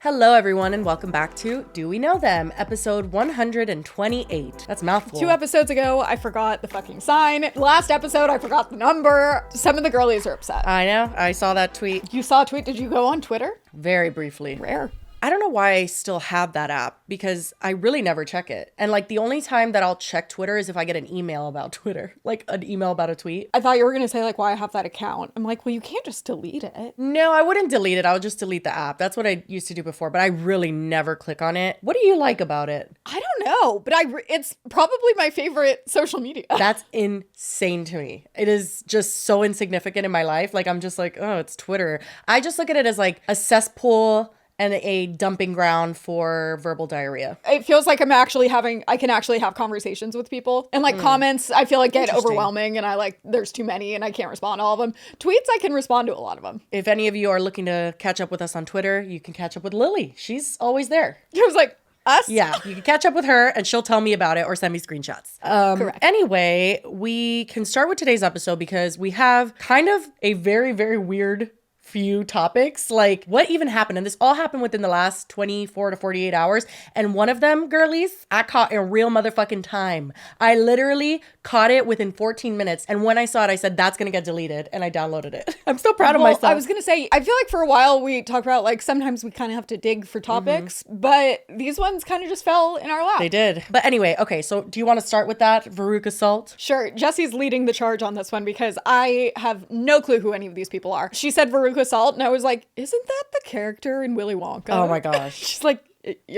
Hello, everyone, and welcome back to Do We Know Them, episode 128. That's a mouthful. 2 episodes ago, I forgot the fucking sign. Last episode, I forgot the number. Some of the girlies are upset. I know. I saw that tweet. You saw a tweet? Did you go on Twitter? Very briefly. Rare. I don't know why I still have that app because I really never check it. And like the only time that I'll check Twitter is if I get an email about Twitter, like an email about a tweet. I thought you were going to say like why I have that account. I'm like, well, you can't just delete it. No, I wouldn't delete it. I would just delete the app. That's what I used to do before, but I really never click on it. What do you like about it? I don't know, but it's probably my favorite social media. That's insane to me. It is just so insignificant in my life. Like I'm just like, oh, it's Twitter. I just look at it as like a cesspool and a dumping ground for verbal diarrhea. It feels like I can actually have conversations with people. And like comments, I feel like get overwhelming and there's too many and I can't respond to all of them. Tweets, I can respond to a lot of them. If any of you are looking to catch up with us on Twitter, you can catch up with Lily. She's always there. I was like, us? Yeah, you can catch up with her and she'll tell me about it or send me screenshots. Correct. Anyway, we can start with today's episode because we have kind of a very, very weird few topics. Like what even happened? And this all happened within the last 24 to 48 hours. And one of them, girlies, I caught in real motherfucking time. I literally caught it within 14 minutes. And when I saw it, I said, that's going to get deleted. And I downloaded it. I'm so proud of myself. I was going to say, I feel like for a while we talked about like sometimes we kind of have to dig for topics, but these ones kind of just fell in our lap. They did. But anyway, okay. So do you want to start with that? Veruca Salt? Sure. Jessi's leading the charge on this one because I have no clue who any of these people are. She said Veruca Salt, and I was like, isn't that the character in Willy Wonka? Oh my gosh. She's like,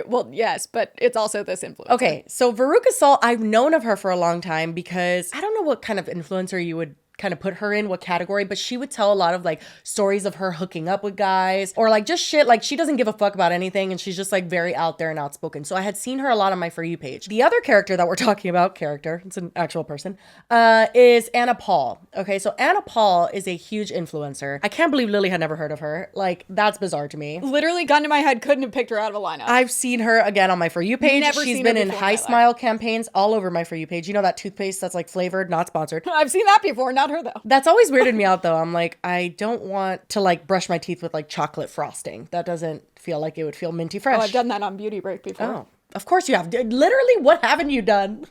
well, yes, but it's also this influencer. Okay, so Veruca Salt, I've known of her for a long time because I don't know what kind of influencer you would kind of put her in, what category, but she would tell a lot of like stories of her hooking up with guys or like just shit. Like she doesn't give a fuck about anything and she's just like very out there and outspoken. So I had seen her a lot on my For You page. The other character that we're talking about, it's an actual person, is Anna Paul. Okay, so Anna Paul is a huge influencer. I can't believe Lily had never heard of her. Like that's bizarre to me. Literally gun to my head, couldn't have picked her out of a lineup. I've seen her again on my For You page. Never She's seen been her in before High in my Smile campaigns all over my For You page. You know that toothpaste that's like flavored, not sponsored. I've seen that before, not her though. That's always weirded me out though. I'm like, I don't want to like brush my teeth with like chocolate frosting. That doesn't feel like it would feel minty fresh. Oh, I've done that on Beauty Break before. Oh, of course you have. Literally, what haven't you done?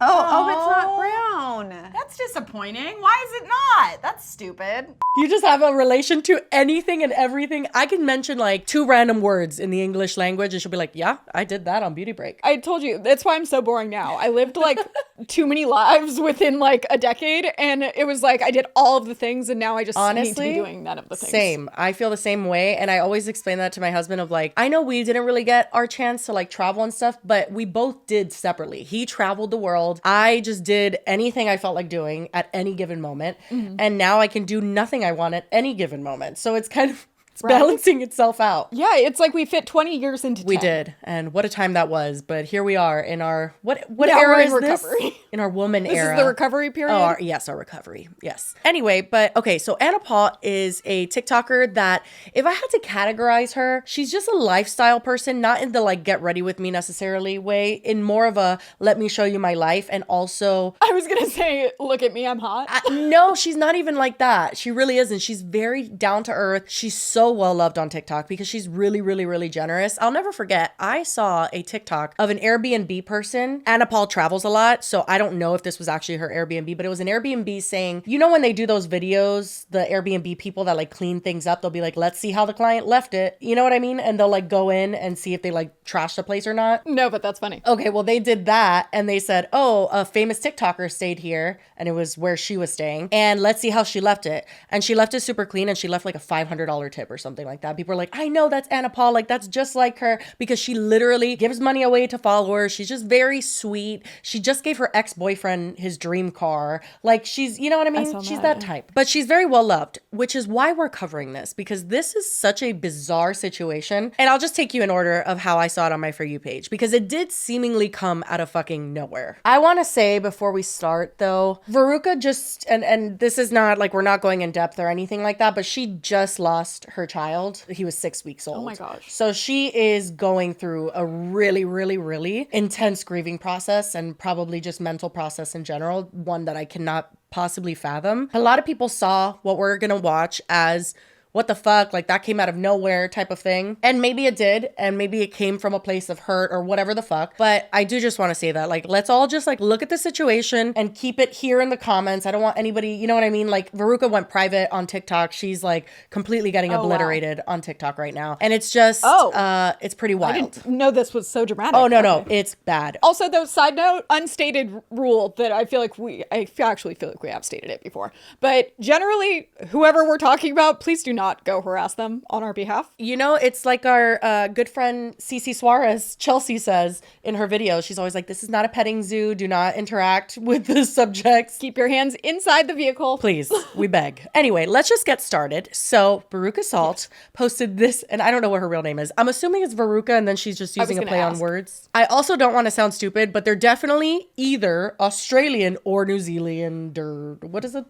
Oh, it's not brown. That's disappointing. Why is it not? That's stupid. You just have a relation to anything and everything. I can mention like 2 random words in the English language and she'll be like, yeah, I did that on Beauty Break. I told you, that's why I'm so boring now. I lived like too many lives within like a decade and it was like I did all of the things and now I just need to be doing none of the things. Same. I feel the same way. And I always explain that to my husband of like, I know we didn't really get our chance to like travel and stuff, but we both did separately. He traveled the world. I just did anything I felt like doing at any given moment. And now I can do nothing I want at any given moment. So it's kind of balancing itself out. Yeah, it's like we fit 20 years into 10. We did. And what a time that was. But here we are in our, what now era we're in is recovery. this? In our woman This era. is the recovery period? Oh, yes, our recovery. Yes. Anyway, but okay, so Anna Paul is a TikToker that if I had to categorize her, she's just a lifestyle person, not in the like get ready with me necessarily way, in more of a let me show you my life. And also, I was going to say, look at me, I'm hot. no, she's not even like that. She really isn't. She's very down to earth. She's so well loved on TikTok because she's really, really, really generous. I'll never forget, I saw a TikTok of an Airbnb person. Anna Paul travels a lot, so I don't know if this was actually her Airbnb, but it was an Airbnb saying, you know, when they do those videos, the Airbnb people that like clean things up, they'll be like, let's see how the client left it. You know what I mean? And they'll like go in and see if they like trashed the place or not. No, but that's funny. Okay, well, they did that and they said, oh, a famous TikToker stayed here and it was where she was staying. And let's see how she left it. And she left it super clean and she left like a $500 tip or something like that. People are like, I know that's Anna Paul. Like, that's just like her because she literally gives money away to followers. She's just very sweet. She just gave her ex-boyfriend his dream car. Like, she's, you know what I mean? She's that type. But she's very well loved, which is why we're covering this because this is such a bizarre situation. And I'll just take you in order of how I saw it on my For You page because it did seemingly come out of fucking nowhere. I want to say before we start though, Veruca just, and this is not like we're not going in depth or anything like that, but she just lost her child. He was 6 weeks old. Oh my gosh. So she is going through a really, really, really intense grieving process and probably just mental process in general, one that I cannot possibly fathom. A lot of people saw what we're going to watch as what the fuck, like that came out of nowhere type of thing. And maybe it did, and maybe it came from a place of hurt or whatever the fuck. But I do just want to say that, like, let's all just like look at the situation and keep it here in the comments. I don't want anybody, you know what I mean? Like, Veruca went private on TikTok. She's like completely getting obliterated on TikTok right now. And it's just, it's pretty wild. I didn't know this was so dramatic. Oh, no, it's bad. Also, though, side note, unstated rule that I actually feel like we have stated it before. But generally, whoever we're talking about, please do not go harass them on our behalf. You know, it's like our good friend Cece Suarez, Chelsea, says in her video. She's always like, this is not a petting zoo. Do not interact with the subjects. Keep your hands inside the vehicle. Please, we beg. Anyway, let's just get started. So Veruca Salt posted this, and I don't know what her real name is. I'm assuming it's Veruca, and then she's just using a play on words. I also don't want to sound stupid, but they're definitely either Australian or New Zealand, or what is it?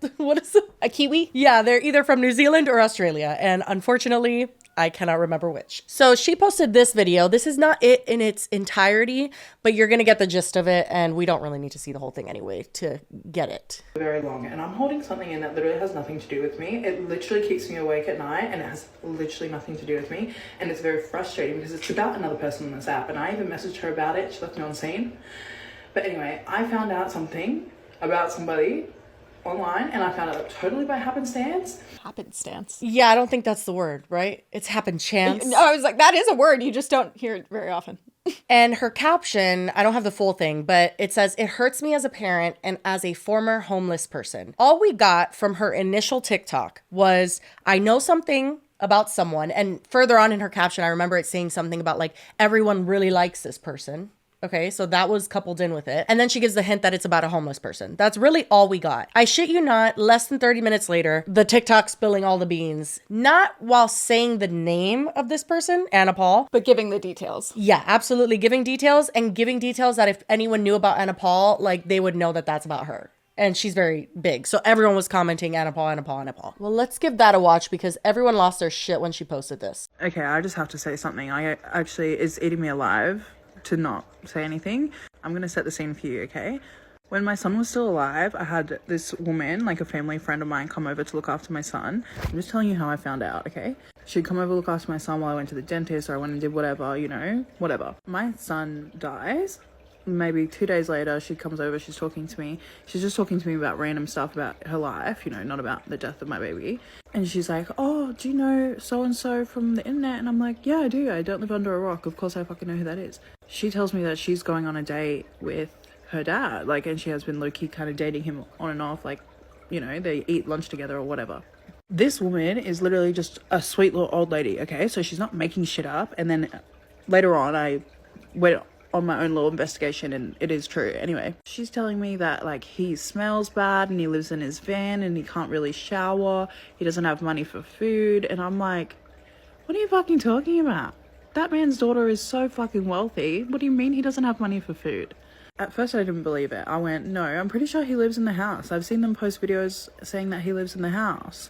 A Kiwi? Yeah, they're either from New Zealand or Australia, and unfortunately, I cannot remember which. So she posted this video. This is not it in its entirety, but you're going to get the gist of it, and we don't really need to see the whole thing anyway to get it. Very long, and I'm holding something in that literally has nothing to do with me. It literally keeps me awake at night, and it has literally nothing to do with me, and it's very frustrating because it's about another person on this app, and I even messaged her about it. She left me on scene. But anyway, I found out something about somebody online, and I found out totally by happenstance. Happenstance. Yeah, I don't think that's the word, right? It's happenchance. No, I was like, that is a word. You just don't hear it very often. And her caption, I don't have the full thing, but it says, it hurts me as a parent and as a former homeless person. All we got from her initial TikTok was, I know something about someone. And further on in her caption, I remember it saying something about like, everyone really likes this person. Okay, so that was coupled in with it. And then she gives the hint that it's about a homeless person. That's really all we got. I shit you not, less than 30 minutes later, the TikTok spilling all the beans. Not while saying the name of this person, Anna Paul. But giving the details. Yeah, absolutely. Giving details, and giving details that if anyone knew about Anna Paul, like they would know that that's about her. And she's very big. So everyone was commenting Anna Paul, Anna Paul, Anna Paul. Well, let's give that a watch because everyone lost their shit when she posted this. Okay, I just have to say something. It's eating me alive to not say anything. I'm gonna set the scene for you, okay? When my son was still alive, I had this woman, like a family friend of mine, come over to look after my son. I'm just telling you how I found out, okay? She'd come over to look after my son while I went to the dentist, or I went and did whatever, you know, whatever. My son dies. Maybe 2 days later, she comes over, she's talking to me. She's just talking to me about random stuff about her life, you know, not about the death of my baby. And she's like, oh, do you know so-and-so from the internet? And I'm like, yeah, I do. I don't live under a rock. Of course I fucking know who that is. She tells me that she's going on a date with her dad, like, and she has been low-key kind of dating him on and off, like, you know, they eat lunch together or whatever. This woman is literally just a sweet little old lady, okay? So she's not making shit up. And then later on, I went on my own little investigation and it is true. Anyway, she's telling me that like he smells bad and he lives in his van and he can't really shower. He doesn't have money for food. And I'm like, what are you fucking talking about? That man's daughter is so fucking wealthy. What do you mean he doesn't have money for food? At first I didn't believe it. I went, no, I'm pretty sure he lives in the house. I've seen them post videos saying that he lives in the house.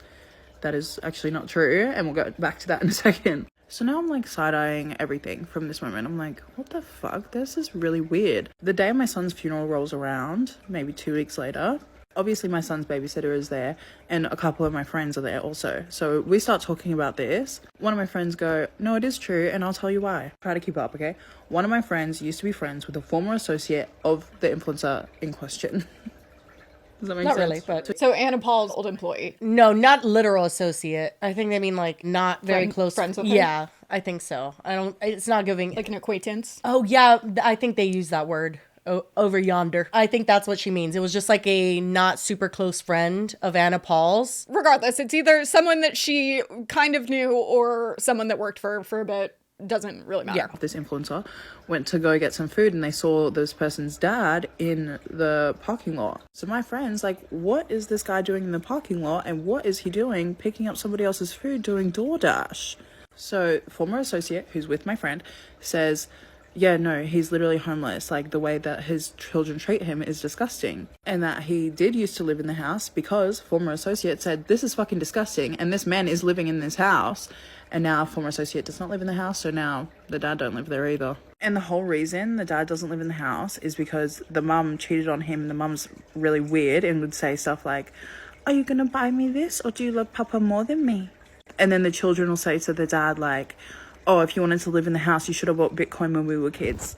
That is actually not true, and we'll go back to that in a second. So now I'm like side-eyeing everything from this moment. I'm like, what the fuck? This is really weird. The day my son's funeral rolls around, maybe 2 weeks later, obviously my son's babysitter is there and a couple of my friends are there also. So we start talking about this. One of my friends go, no, it is true, and I'll tell you why. Try to keep up, okay? One of my friends used to be friends with a former associate of the influencer in question. Does that make Not sense? really, but So Anna Paul's old employee. no, not literal associate. I think they mean like not very close friends with her? Yeah, I think so. It's not giving Like an acquaintance. Oh yeah, I think they use that word. Over yonder. I think that's what she means. It was just like a not super close friend of Anna Paul's. Regardless, it's either someone that she kind of knew or someone that worked for her for a bit. Doesn't really matter. Yeah. This influencer went to go get some food and they saw this person's dad in the parking lot. So my friend's like, what is this guy doing in the parking lot and what is he doing picking up somebody else's food doing DoorDash? So former associate who's with my friend says, yeah, no, he's literally homeless. Like the way that his children treat him is disgusting. And that he did used to live in the house because former associate said, this is fucking disgusting. And this man is living in this house. And now former associate does not live in the house. So now the dad don't live there either. And the whole reason the dad doesn't live in the house is because the mum cheated on him. The mum's really weird and would say stuff like, are you going to buy me this? Or do you love Papa more than me? And then the children will say to the dad, like, oh, if you wanted to live in the house, you should have bought Bitcoin when we were kids.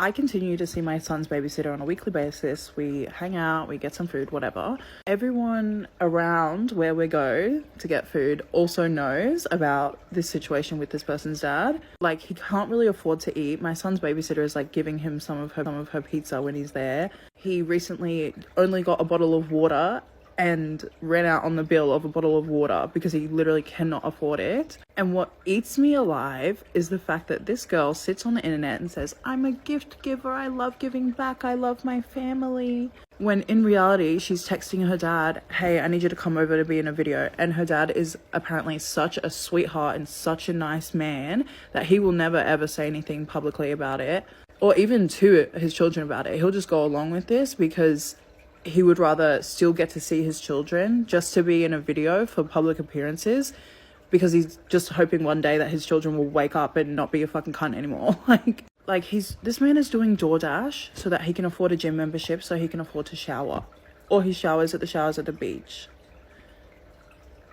I continue to see my son's babysitter on a weekly basis. We hang out, we get some food, whatever. Everyone around where we go to get food also knows about this situation with this person's dad. Like, he can't really afford to eat. My son's babysitter is like giving him some of her pizza when he's there. He recently only got a bottle of water and ran out on the bill of a bottle of water because he literally cannot afford it. And what eats me alive is the fact that this girl sits on the internet and says, I'm a gift giver, I love giving back, I love my family. When in reality, she's texting her dad, hey, I need you to come over to be in a video. And her dad is apparently such a sweetheart and such a nice man that he will never ever say anything publicly about it, or even to his children about it. He'll just go along with this because he would rather still get to see his children just to be in a video for public appearances, because he's just hoping one day that his children will wake up and not be a fucking cunt anymore. This man is doing DoorDash so that he can afford a gym membership so he can afford to shower, or he showers at the beach.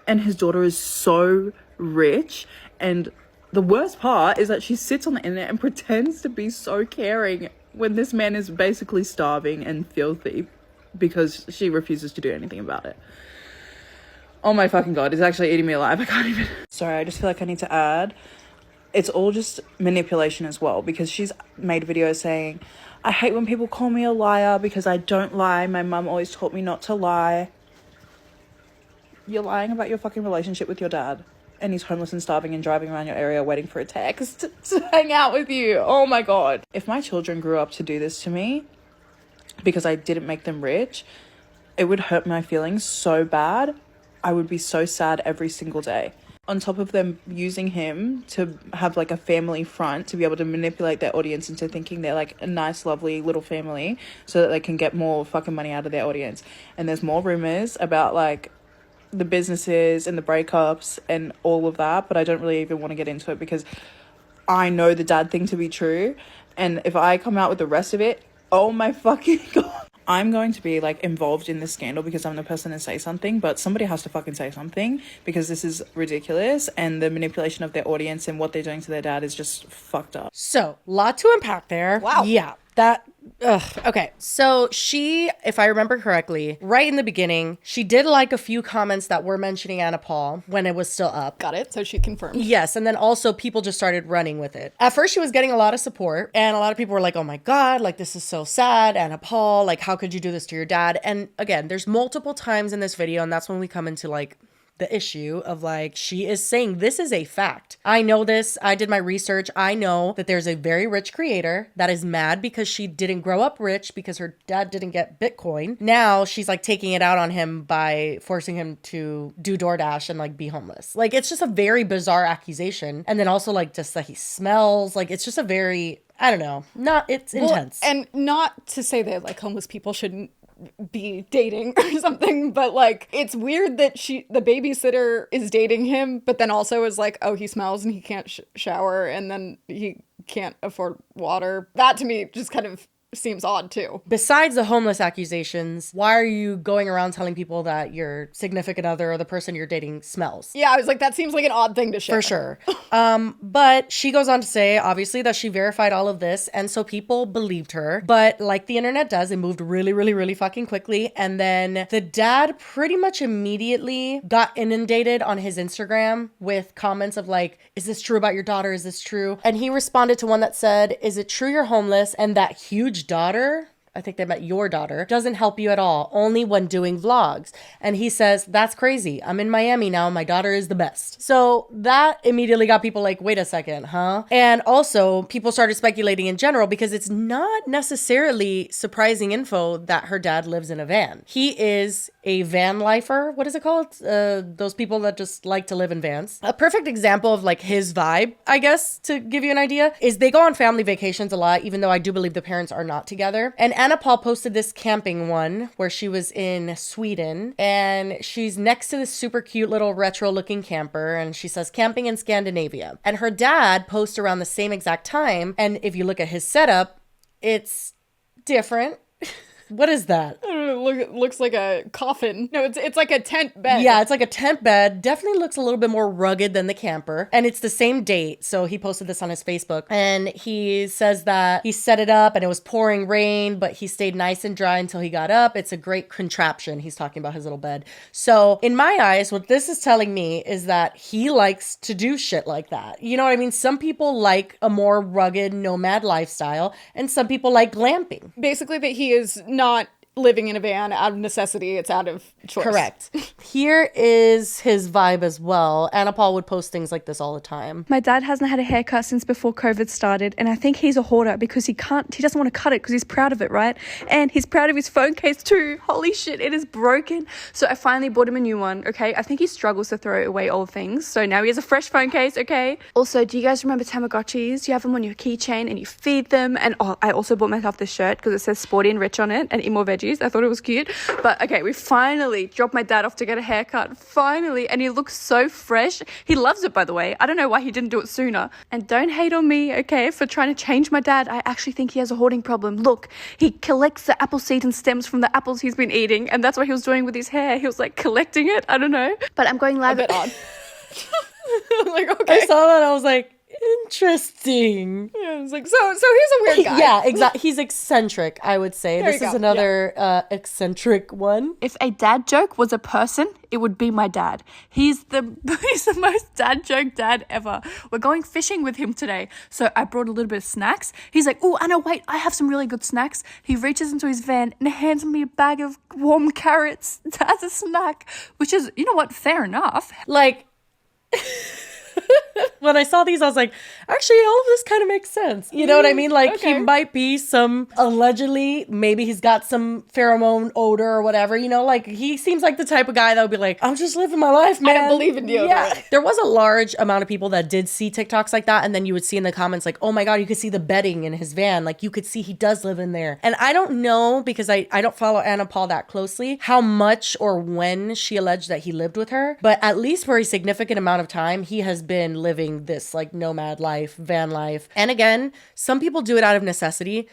And his daughter is so rich, and the worst part is that she sits on the internet and pretends to be so caring when this man is basically starving and filthy because she refuses to do anything about it. Oh my fucking God, it's actually eating me alive. I can't even. Sorry, I just feel like I need to add, it's all just manipulation as well, because she's made videos saying, I hate when people call me a liar because I don't lie. My mum always taught me not to lie. You're lying about your fucking relationship with your dad, and he's homeless and starving and driving around your area waiting for a text to hang out with you. Oh my God. If my children grew up to do this to me because I didn't make them rich, it would hurt my feelings so bad. I would be so sad every single day. On top of them using him to have like a family front, to be able to manipulate their audience into thinking they're like a nice, lovely little family so that they can get more fucking money out of their audience. And there's more rumors about like the businesses and the breakups and all of that, but I don't really even want to get into it because I know the dad thing to be true. And if I come out with the rest of it, oh my fucking God, I'm going to be like involved in this scandal because I'm the person to say something, but somebody has to fucking say something because this is ridiculous, and the manipulation of their audience and what they're doing to their dad is just fucked up. So, lot to unpack there. Wow. Yeah. Okay. So she, if I remember correctly, right in the beginning, she did like a few comments that were mentioning Anna Paul when it was still up. Got it. So she confirmed. Yes. And then also people just started running with it. At first she was getting a lot of support, and a lot of people were like, oh my God, like this is so sad. Anna Paul, like how could you do this to your dad? And again, there's multiple times in this video, and that's when we come into like the issue of like, she is saying this is a fact. I know this. I did my research. I know that there's a very rich creator that is mad because she didn't grow up rich because her dad didn't get Bitcoin. Now she's like taking it out on him by forcing him to do DoorDash and like be homeless. Like, it's just a very bizarre accusation. And then also like just that he smells, like it's just a very, I don't know, it's intense. And not to say that like homeless people shouldn't be dating or something, but like it's weird that the babysitter is dating him, but then also is like, oh, he smells and he can't shower, and then he can't afford water. That to me just kind of seems odd too. Besides the homeless accusations, why are you going around telling people that your significant other or the person you're dating smells? Yeah, I was like, that seems like an odd thing to share. For sure. But she goes on to say, obviously, that she verified all of this, and so people believed her. But like the internet does, it moved really, really, really fucking quickly. And then the dad pretty much immediately got inundated on his Instagram with comments of like, is this true about your daughter? Is this true? And he responded to one that said, is it true you're homeless and that huge daughter, I think they meant your daughter, doesn't help you at all, only when doing vlogs? And he says, that's crazy. I'm in Miami now. My daughter is the best. So that immediately got people like, wait a second, huh? And also people started speculating in general because it's not necessarily surprising info that her dad lives in a van. He is a van lifer. What is it called? Those people that just like to live in vans. A perfect example of like his vibe, I guess, to give you an idea, is they go on family vacations a lot, even though I do believe the parents are not together. And Anna Paul posted this camping one where she was in Sweden, and she's next to this super cute little retro looking camper, and she says camping in Scandinavia. And her dad posts around the same exact time, and if you look at his setup, it's different. What is that? I don't know, it looks like a coffin. No, it's like a tent bed. Yeah, it's like a tent bed. Definitely looks a little bit more rugged than the camper. And it's the same date. So he posted this on his Facebook. And he says that he set it up and it was pouring rain, but he stayed nice and dry until he got up. It's a great contraption. He's talking about his little bed. So in my eyes, what this is telling me is that he likes to do shit like that. You know what I mean? Some people like a more rugged nomad lifestyle, and some people like glamping. Basically that he is not living in a van out of necessity. It's out of choice. Correct. Here is his vibe as well. Anna Paul would post things like this all the time. My dad hasn't had a haircut since before COVID started, and I think he's a hoarder because he doesn't want to cut it because he's proud of it, right? And he's proud of his phone case too. Holy shit, it is broken. So I finally bought him a new one, okay? I think he struggles to throw away old things, so now he has a fresh phone case, okay? Also, do you guys remember Tamagotchis? You have them on your keychain and you feed them, and I also bought myself this shirt because it says sporty and rich on it and eat more veggies. I thought it was cute. But okay, we finally dropped my dad off to get a haircut. Finally. And he looks so fresh. He loves it, by the way. I don't know why he didn't do it sooner. And don't hate on me, okay, for trying to change my dad. I actually think he has a hoarding problem. Look, he collects the apple seed and stems from the apples he's been eating. And that's what he was doing with his hair. He was like collecting it. I don't know. But I'm going live. A bit odd. Like, okay. I saw that. I was like, interesting. Yeah, it's like, so he's a weird guy. Yeah, exactly. He's eccentric, I would say. There This you is go. another eccentric one. If a dad joke was a person, it would be my dad. He's the most dad joke dad ever. We're going fishing with him today. So I brought a little bit of snacks. He's like, oh, Anna, wait, I have some really good snacks. He reaches into his van and hands me a bag of warm carrots as a snack, which is, you know what, fair enough. Like, when I saw these, I was like, actually, all of this kind of makes sense. You know what I mean? Like, okay. he might be allegedly, maybe he's got some pheromone odor or whatever, you know? Like, he seems like the type of guy that would be like, I'm just living my life, man. I don't believe in deodorant. Yeah. There was a large amount of people that did see TikToks like that, and then you would see in the comments, like, oh my God, you could see the bedding in his van. Like, you could see he does live in there. And I don't know, because I don't follow Anna Paul that closely, how much or when she alleged that he lived with her, but at least for a significant amount of time, he has been living this like nomad life, van life. And again, some people do it out of necessity.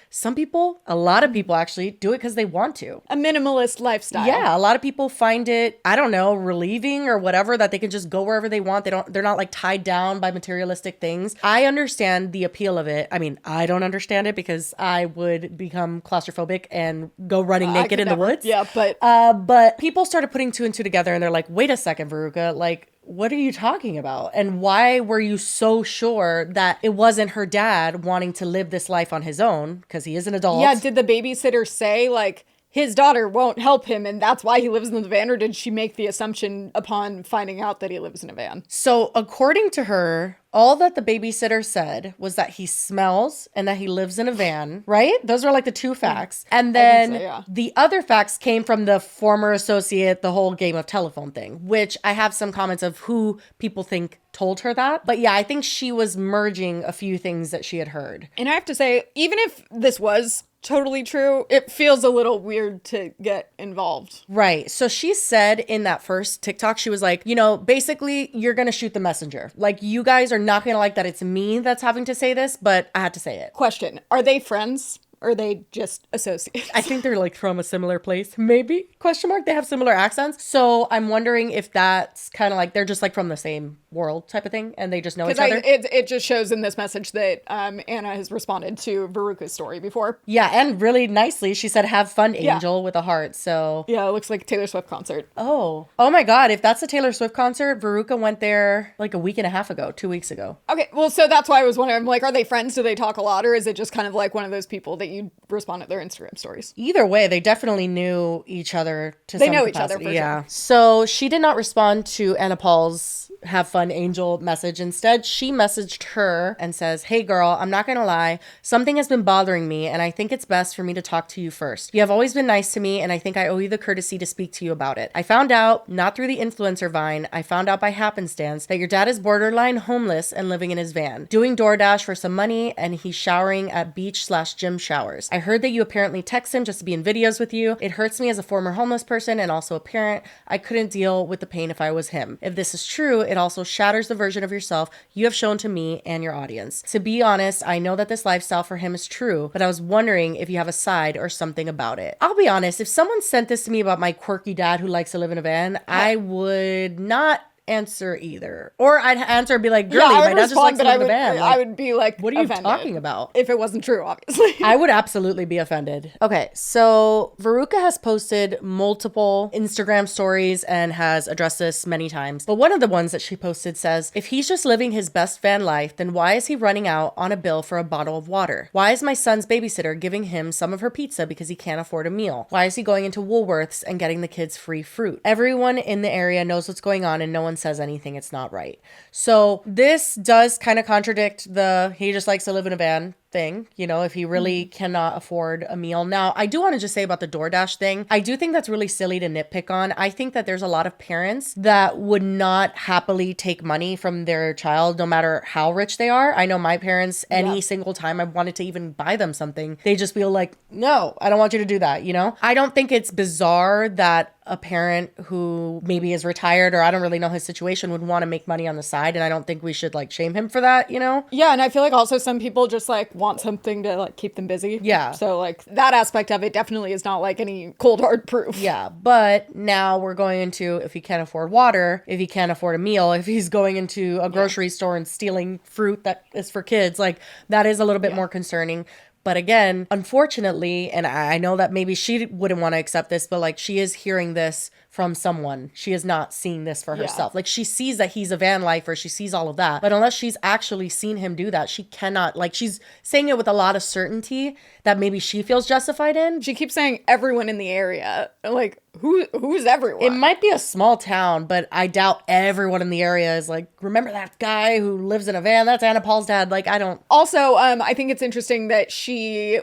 A lot of people actually do it because they want to. A minimalist lifestyle. Yeah, a lot of people find it, I don't know, relieving or whatever, that they can just go wherever they want. They're not like tied down by materialistic things. I understand the appeal of it. I mean, I don't understand it because I would become claustrophobic and go running naked in the woods. Yeah, but people started putting two and two together and they're like, wait a second, Veruca, like, what are you talking about? And why were you so sure that it wasn't her dad wanting to live this life on his own? Because he is an adult. Yeah, did the babysitter say, like, his daughter won't help him and that's why he lives in the van? Or did she make the assumption upon finding out that he lives in a van? So according to her, all that the babysitter said was that he smells and that he lives in a van, right? Those are like the two facts. And then the other facts came from the former associate, the whole game of telephone thing, which I have some comments of who people think told her that. But yeah, I think she was merging a few things that she had heard. And I have to say, even if this was totally true, it feels a little weird to get involved. Right. So she said in that first TikTok, she was like, you know, basically you're going to shoot the messenger. Like, you guys are not going to like that it's me that's having to say this, but I had to say it. Question. Are they friends? Or are they just associates? I think they're like from a similar place, maybe, question mark. They have similar accents. So I'm wondering if that's kind of like, they're just like from the same world type of thing and they just know each other. It just shows in this message that Anna has responded to Veruca's story before. Yeah, and really nicely, she said, have fun, Angel, with a heart. So yeah, it looks like a Taylor Swift concert. Oh my God, if that's a Taylor Swift concert, Veruca went there like a week and a half ago, 2 weeks ago. Okay, well, so that's why I was wondering, I'm like, are they friends? Do they talk a lot? Or is it just kind of like one of those people that you respond to their Instagram stories? Either way, they definitely knew each other to They some know capacity. each other for sure. So she did not respond to Anna Paul's have fun Angel message. Instead, she messaged her and says, hey girl, I'm not gonna lie, something has been bothering me and I think it's best for me to talk to you first. You have always been nice to me and I think I owe you the courtesy to speak to you about it. I found out, not through the influencer Vine, I found out by happenstance that your dad is borderline homeless and living in his van, doing DoorDash for some money, and he's showering at beach/gym showers. I heard that you apparently text him just to be in videos with you. It hurts me as a former homeless person and also a parent. I couldn't deal with the pain if I was him. If this is true, it also shatters the version of yourself you have shown to me and your audience. To be honest, I know that this lifestyle for him is true, but I was wondering if you have a side or something about it. I'll be honest, if someone sent this to me about my quirky dad who likes to live in a van, I would not answer either. Or I'd answer and be like, girly, my dad just likes to live in a van. I would be like, what are you offended talking about? If it wasn't true, obviously. I would absolutely be offended. Okay, so Veruca has posted multiple Instagram stories and has addressed this many times. But one of the ones that she posted says, if he's just living his best van life, then why is he running out on a bill for a bottle of water? Why is my son's babysitter giving him some of her pizza because he can't afford a meal? Why is he going into Woolworths and getting the kids free fruit? Everyone in the area knows what's going on and no one says anything. It's not right. So this does kind of contradict the he just likes to live in a van thing, you know, if he really cannot afford a meal. Now, I do want to just say about the DoorDash thing, I do think that's really silly to nitpick on. I think that there's a lot of parents that would not happily take money from their child, no matter how rich they are. I know my parents, any single time I wanted to even buy them something, they just feel like, no, I don't want you to do that, you know? I don't think it's bizarre that a parent who maybe is retired or I don't really know his situation would want to make money on the side, and I don't think we should like shame him for that, you know? Yeah, and I feel like also some people just like want something to like keep them busy. Yeah. So like that aspect of it definitely is not like any cold hard proof. Yeah, but now we're going into if he can't afford water, if he can't afford a meal, if he's going into a grocery store and stealing fruit that is for kids, like that is a little bit more concerning. But again, unfortunately, and I know that maybe she wouldn't want to accept this, but like she is hearing this from someone. She is not seeing this for herself. Like she sees that he's a van lifer. She sees all of that. But unless she's actually seen him do that, she cannot, like she's saying it with a lot of certainty that maybe she feels justified in. She keeps saying everyone in the area. Like who's everyone? It might be a small town, but I doubt everyone in the area is like, remember that guy who lives in a van? That's Anna Paul's dad. Like, I don't. Also, I think it's interesting that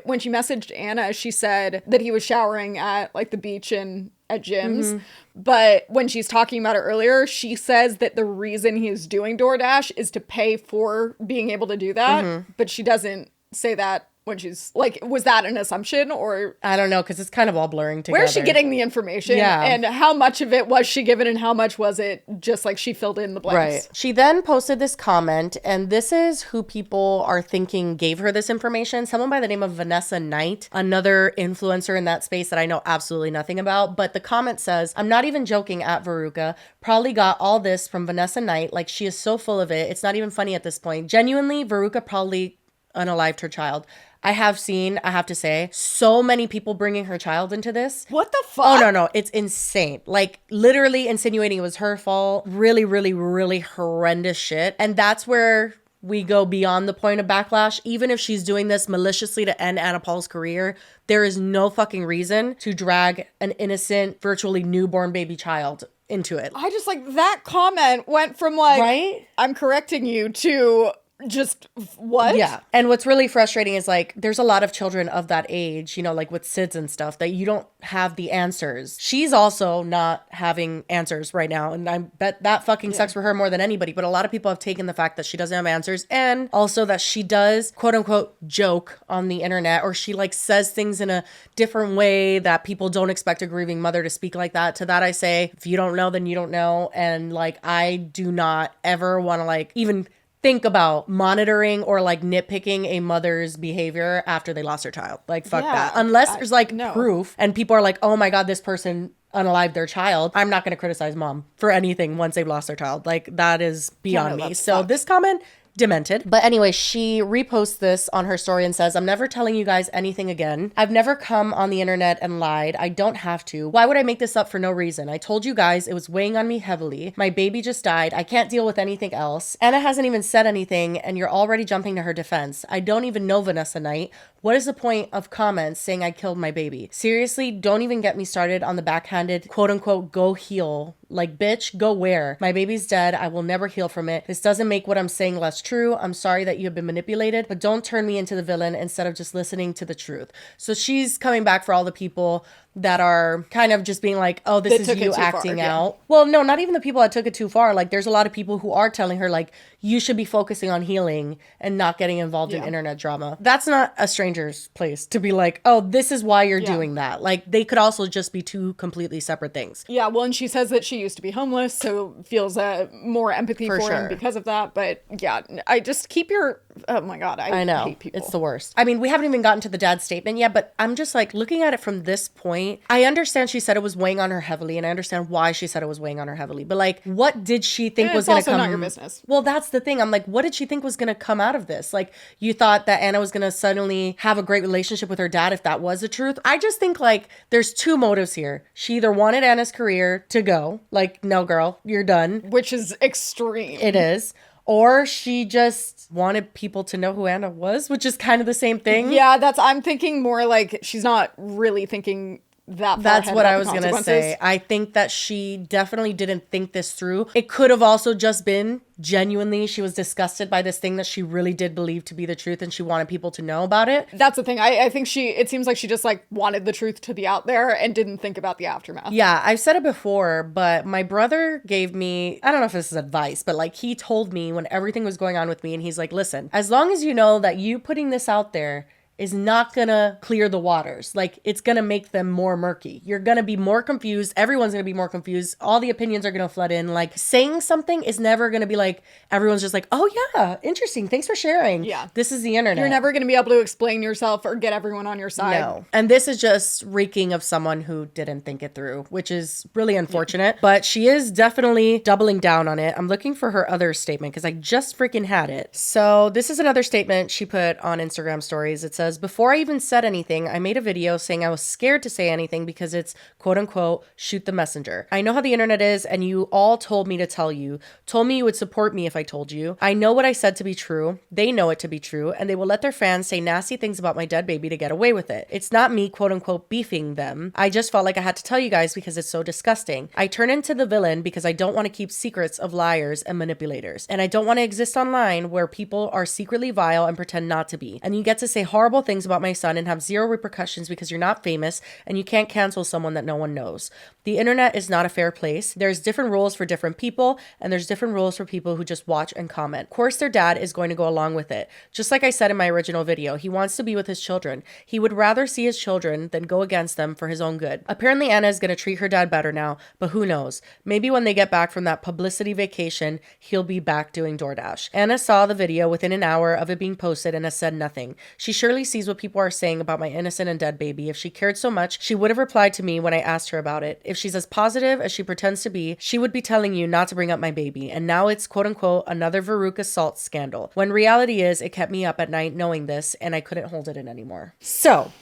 when she messaged Anna, she said that he was showering at like the beach and at gyms. But when she's talking about it earlier, she says that the reason he's doing DoorDash is to pay for being able to do that. But she doesn't say that when she's like, was that an assumption or? I don't know, because it's kind of all blurring together. Where's she getting the information? Yeah. And how much of it was she given and how much was it just like she filled in the blanks? Right. She then posted this comment, and this is who people are thinking gave her this information. Someone by the name of Vanessa Knight, another influencer in that space that I know absolutely nothing about. But the comment says, I'm not even joking at Veruca. Probably got all this from Vanessa Knight. Like she is so full of it. It's not even funny at this point. Genuinely, Veruca probably unalived her child. I have seen, I have to say, so many people bringing her child into this. What the fuck? Oh, no. It's insane. Like, literally insinuating it was her fault. Really, really, really horrendous shit. And that's where we go beyond the point of backlash. Even if she's doing this maliciously to end Anna Paul's career, there is no fucking reason to drag an innocent, virtually newborn baby child into it. I just like that comment went from like, right? I'm correcting you to just what? Yeah. And what's really frustrating is like there's a lot of children of that age, you know, like with SIDS and stuff, that you don't have the answers. She's also not having answers right now, and I bet that fucking sucks for her more than anybody. But a lot of people have taken the fact that she doesn't have answers, and also that she does quote unquote joke on the internet, or she like says things in a different way that people don't expect a grieving mother to speak like that. To that I say, if you don't know, then you don't know. And like I do not ever want to like even think about monitoring or like nitpicking a mother's behavior after they lost their child. Like, fuck that. Unless there's like proof and people are like, oh my God, this person unalived their child. I'm not going to criticize mom for anything once they've lost their child. Like, that is beyond me. So this comment, demented. But anyway, she reposts this on her story and says, I'm never telling you guys anything again. I've never come on the internet and lied. I don't have to. Why would I make this up for no reason? I told you guys it was weighing on me heavily. My baby just died. I can't deal with anything else. Anna hasn't even said anything and you're already jumping to her defense. I don't even know Vanessa Knight. What is the point of comments saying I killed my baby? Seriously, don't even get me started on the backhanded quote unquote go heal. Like, bitch, go where? My baby's dead. I will never heal from it. This doesn't make what I'm saying less true. I'm sorry that you have been manipulated, but don't turn me into the villain instead of just listening to the truth. So she's coming back for all the people that are kind of just being like, oh, this That is took it you too far, acting yeah. out. Well, no, not even the people that took it too far. Like, there's a lot of people who are telling her, like, you should be focusing on healing and not getting involved in Yeah. internet drama. That's not a stranger's place to be like, oh, this is why you're doing that. Like, they could also just be two completely separate things. Yeah, well, and she says that she used to be homeless, so feels more empathy for sure. him because of that. But yeah, I just keep your. Oh my god, I know. hate people. It's the worst. I mean, we haven't even gotten to the dad's statement yet, but I'm just like looking at it from this point. I understand she said it was weighing on her heavily, and I understand why she said it was weighing on her heavily. But like, what did she think was going to also come? not your business. Well, that's the thing. I'm like, what did she think was going to come out of this? Like, you thought that Anna was going to suddenly have a great relationship with her dad if that was the truth? I just think like there's two motives here. She either wanted Anna's career to go, like, no, girl, you're done. Which is extreme. It is. Or she just wanted people to know who Anna was, which is kind of the same thing. Yeah, I'm thinking more like she's not really thinking that far That's ahead what about I the was going to consequences. say. I think that she definitely didn't think this through. It could have also just been genuinely she was disgusted by this thing that she really did believe to be the truth and she wanted people to know about it. That's the thing. I think it seems like she just like wanted the truth to be out there and didn't think about the aftermath. Yeah, I've said it before, but my brother gave me, I don't know if this is advice, but like he told me when everything was going on with me and he's like, listen, as long as you know that you putting this out there is not gonna clear the waters. Like, it's gonna make them more murky. You're gonna be more confused. Everyone's gonna be more confused. All the opinions are gonna flood in. Like, saying something is never gonna be like, everyone's just like, oh yeah, interesting. Thanks for sharing. Yeah. This is the internet. You're never going to be able to explain yourself or get everyone on your side. No. And this is just reeking of someone who didn't think it through, which is really unfortunate. But she is definitely doubling down on it. I'm looking for her other statement because I just freaking had it. So this is another statement she put on Instagram stories. It says, before I even said anything, I made a video saying I was scared to say anything because it's quote unquote, shoot the messenger. I know how the internet is and you all told me to tell you, told me you would support me if I told you. I know what I said to be true. They know it to be true and they will let their fans say nasty things about my dead baby to get away with it. It's not me quote unquote beefing them. I just felt like I had to tell you guys because it's so disgusting. I turn into the villain because I don't want to keep secrets of liars and manipulators. And I don't want to exist online where people are secretly vile and pretend not to be. And you get to say horrible things about my son and have zero repercussions because you're not famous and you can't cancel someone that no one knows. The internet is not a fair place. There's different rules for different people and there's different rules for people who just watch and comment. Of course, their dad is going to go along with it. Just like I said in my original video, he wants to be with his children. He would rather see his children than go against them for his own good. Apparently, Anna is going to treat her dad better now, but who knows? Maybe when they get back from that publicity vacation, he'll be back doing DoorDash. Anna saw the video within an hour of it being posted and has said nothing. She surely sees what people are saying about my innocent and dead baby. If she cared so much, she would have replied to me when I asked her about it. If she's as positive as she pretends to be, she would be telling you not to bring up my baby. And now it's quote unquote another Veruca Salt scandal. When reality is, it kept me up at night knowing this and I couldn't hold it in anymore. So,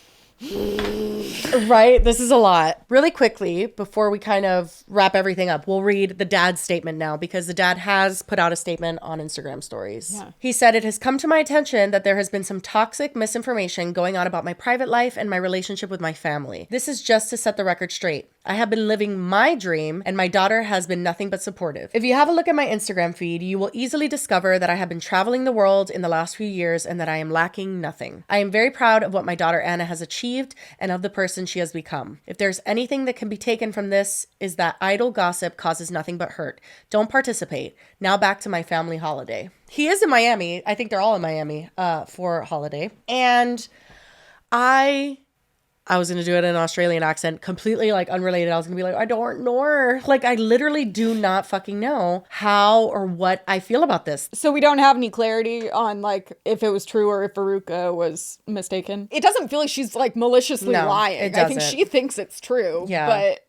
right? This is a lot. Really quickly, before we kind of wrap everything up, we'll read the dad's statement now because the dad has put out a statement on Instagram stories. Yeah. He said, it has come to my attention that there has been some toxic misinformation going on about my private life and my relationship with my family. This is just to set the record straight. I have been living my dream and my daughter has been nothing but supportive. If you have a look at my Instagram feed, you will easily discover that I have been traveling the world in the last few years and that I am lacking nothing. I am very proud of what my daughter Anna has achieved and of the person she has become. If there's anything that can be taken from this is that idle gossip causes nothing but hurt. Don't participate. Now back to my family holiday. He is in Miami. I think they're all in Miami for holiday. And I was going to do it in an Australian accent, completely like unrelated. I was going to be like, I don't know. Like, I literally do not fucking know how or what I feel about this. So we don't have any clarity on like if it was true or if Veruca was mistaken. It doesn't feel like she's like maliciously No, lying. it I think doesn't. she thinks it's true. Yeah. But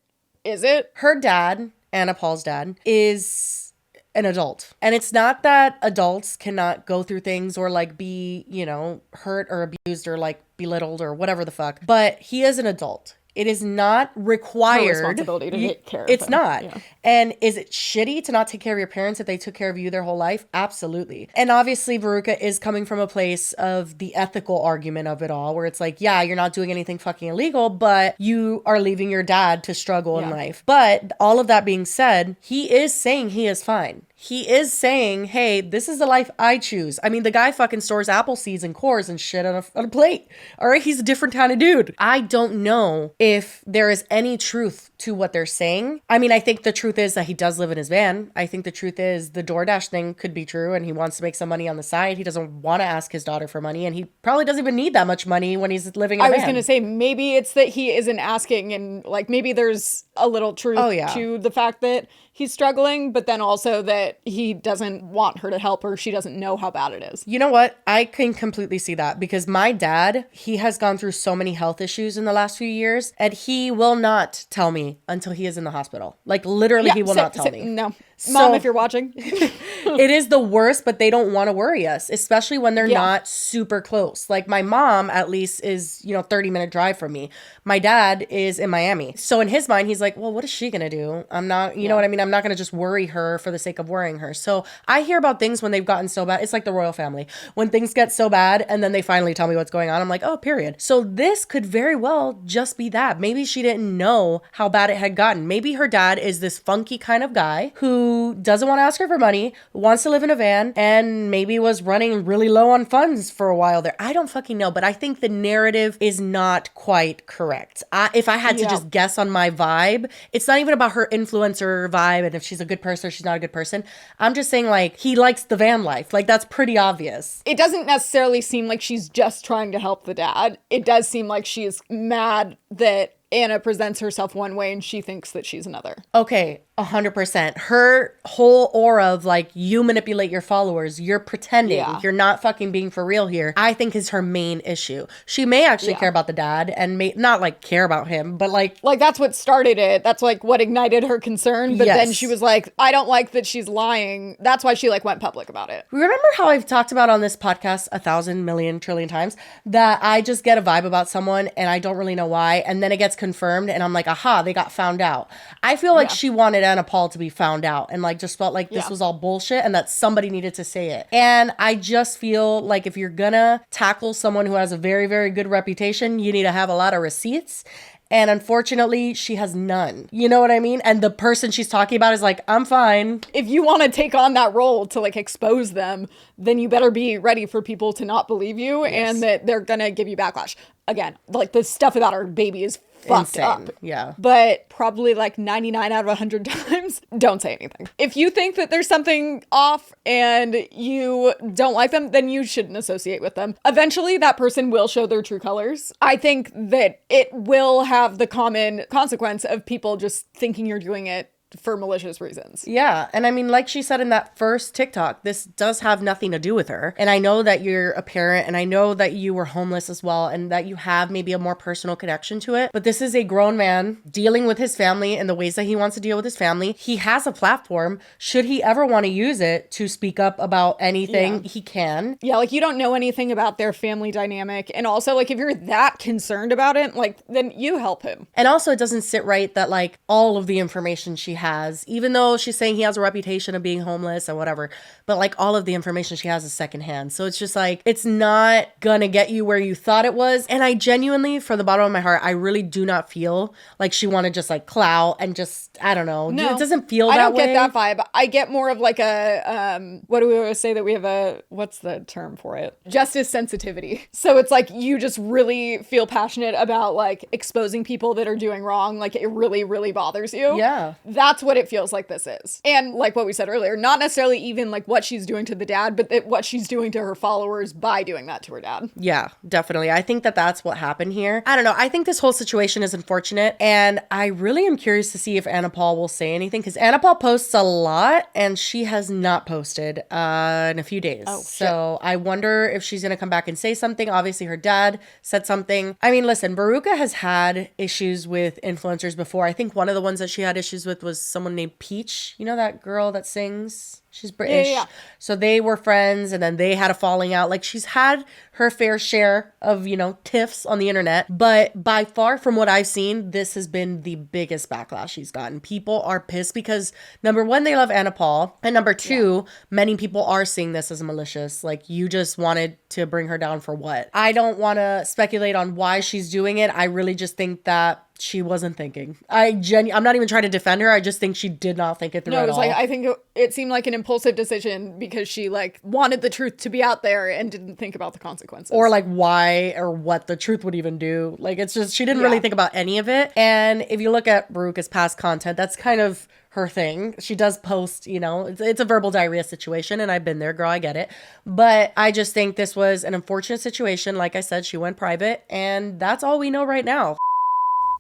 is it? Her dad, Anna Paul's dad, is an adult. And it's not that adults cannot go through things or like be, you know, hurt or abused or like belittled or whatever the fuck. But he is an adult. It is not required. Her responsibility to take care of It's him. not. Yeah. And is it shitty to not take care of your parents if they took care of you their whole life? Absolutely. And obviously Veruca is coming from a place of the ethical argument of it all, where it's like, yeah, you're not doing anything fucking illegal, but you are leaving your dad to struggle in life. But all of that being said, he is saying he is fine. he is saying, hey, this is the life I choose. I mean, the guy fucking stores apple seeds and cores and shit on a plate. All right, he's a different kind of dude. I don't know if there is any truth to what they're saying. I mean, I think the truth is that he does live in his van. I think the truth is the DoorDash thing could be true and he wants to make some money on the side. He doesn't want to ask his daughter for money and he probably doesn't even need that much money when he's living in a van. I was going to say, maybe it's that he isn't asking and like maybe there's a little truth to the fact that he's struggling, but then also that he doesn't want her to help her. She doesn't know how bad it is. You know what? I can completely see that because my dad, he has gone through so many health issues in the last few years and he will not tell me until he is in the hospital. Like literally he will not tell me. No. Mom, if you're watching. It is the worst, but they don't want to worry us, especially when they're not super close. Like my mom at least is, 30-minute drive from me. My dad is in Miami. So in his mind, he's like, well, what is she going to do? I'm not, you know what I mean? I'm not going to just worry her for the sake of worrying her. So I hear about things when they've gotten so bad. It's like the royal family. When things get so bad and then they finally tell me what's going on, I'm like, oh, period. So this could very well just be that. Maybe she didn't know how bad it had gotten. Maybe her dad is this funky kind of guy who doesn't want to ask her for money, wants to live in a van, and maybe was running really low on funds for a while there. I don't fucking know, but I think the narrative is not quite correct. If I had to just guess on my vibe, it's not even about her influencer vibe and if she's a good person or she's not a good person. I'm just saying like he likes the van life. Like that's pretty obvious. It doesn't necessarily seem like she's just trying to help the dad. It does seem like she's mad that Anna presents herself one way and she thinks that she's another. Okay, 100%. Her whole aura of like, you manipulate your followers, you're pretending, you're not fucking being for real here, I think is her main issue. She may actually care about the dad and may not like care about him, but like that's what started it. That's like what ignited her concern. But then she was like, I don't like that she's lying. That's why she like went public about it. Remember how I've talked about on this podcast 1,000 million trillion times that I just get a vibe about someone and I don't really know why. And then it gets confirmed and I'm like, aha, they got found out. I feel like she wanted Anna Paul to be found out and like just felt like this was all bullshit and that somebody needed to say it. And I just feel like if you're gonna tackle someone who has a very, very good reputation, you need to have a lot of receipts. And unfortunately, she has none. You know what I mean? And the person she's talking about is like, I'm fine. If you want to take on that role to like expose them, then you better be ready for people to not believe you and that they're going to give you backlash. Again, like the stuff about our baby is fucked up. Yeah. But probably like 99 out of 100 times, don't say anything. If you think that there's something off and you don't like them, then you shouldn't associate with them. Eventually, that person will show their true colors. I think that it will have the common consequence of people just thinking you're doing it for malicious reasons. Yeah. And I mean, like she said in that first TikTok, this does have nothing to do with her. And I know that you're a parent and I know that you were homeless as well and that you have maybe a more personal connection to it. But this is a grown man dealing with his family in the ways that he wants to deal with his family. He has a platform. Should he ever want to use it to speak up about anything, he can. Yeah, like you don't know anything about their family dynamic. And also like if you're that concerned about it, like then you help him. And also it doesn't sit right that like all of the information she has, even though she's saying he has a reputation of being homeless or whatever, but like all of the information she has is secondhand. So it's just like, it's not gonna get you where you thought it was. And I genuinely, from the bottom of my heart, I really do not feel like she wanted just like clout and just, I don't know. No, it doesn't feel that way. I don't get that vibe. I get more of like a, what do we always say that we have a, what's the term for it? Justice sensitivity. So it's like, you just really feel passionate about like exposing people that are doing wrong. Like it really, really bothers you. Yeah. That's what it feels like this is. And like what we said earlier, not necessarily even like what she's doing to the dad, but what she's doing to her followers by doing that to her dad. Yeah, definitely. I think that that's what happened here. I don't know. I think this whole situation is unfortunate. And I really am curious to see if Anna Paul will say anything because Anna Paul posts a lot and she has not posted in a few days. Oh, so I wonder if she's going to come back and say something. Obviously, her dad said something. I mean, listen, Veruca has had issues with influencers before. I think one of the ones that she had issues with was someone named Peach. You know that girl that sings? She's British. Yeah. So they were friends and then they had a falling out. Like she's had her fair share of, tiffs on the internet. But by far from what I've seen, this has been the biggest backlash she's gotten. People are pissed because number one, they love Anna Paul. And number two, many people are seeing this as malicious. Like you just wanted to bring her down for what? I don't want to speculate on why she's doing it. I really just think that she wasn't thinking. I'm not even trying to defend her. I just think she did not think it through No, it at was all. like, I think it seemed like an impulsive decision because she like wanted the truth to be out there and didn't think about the consequences. Or like why or what the truth would even do. Like it's just, she didn't really think about any of it. And if you look at Veruca's past content, that's kind of her thing. She does post, you know, it's a verbal diarrhea situation, and I've been there, girl, I get it. But I just think this was an unfortunate situation. Like I said, she went private, and that's all we know right now.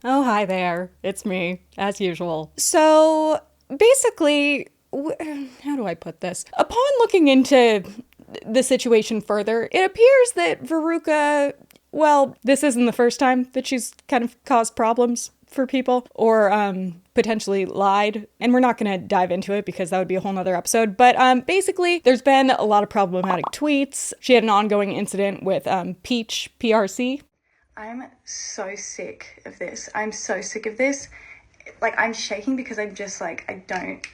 Oh, hi there. It's me, as usual. So, basically, how do I put this? Upon looking into the situation further, it appears that Veruca, well, this isn't the first time that she's kind of caused problems for people or potentially lied. And we're not going to dive into it because that would be a whole nother episode. But basically, there's been a lot of problematic tweets. She had an ongoing incident with Peach PRC. I'm so sick of this. I'm so sick of this. Like, I'm shaking because I'm just like, I don't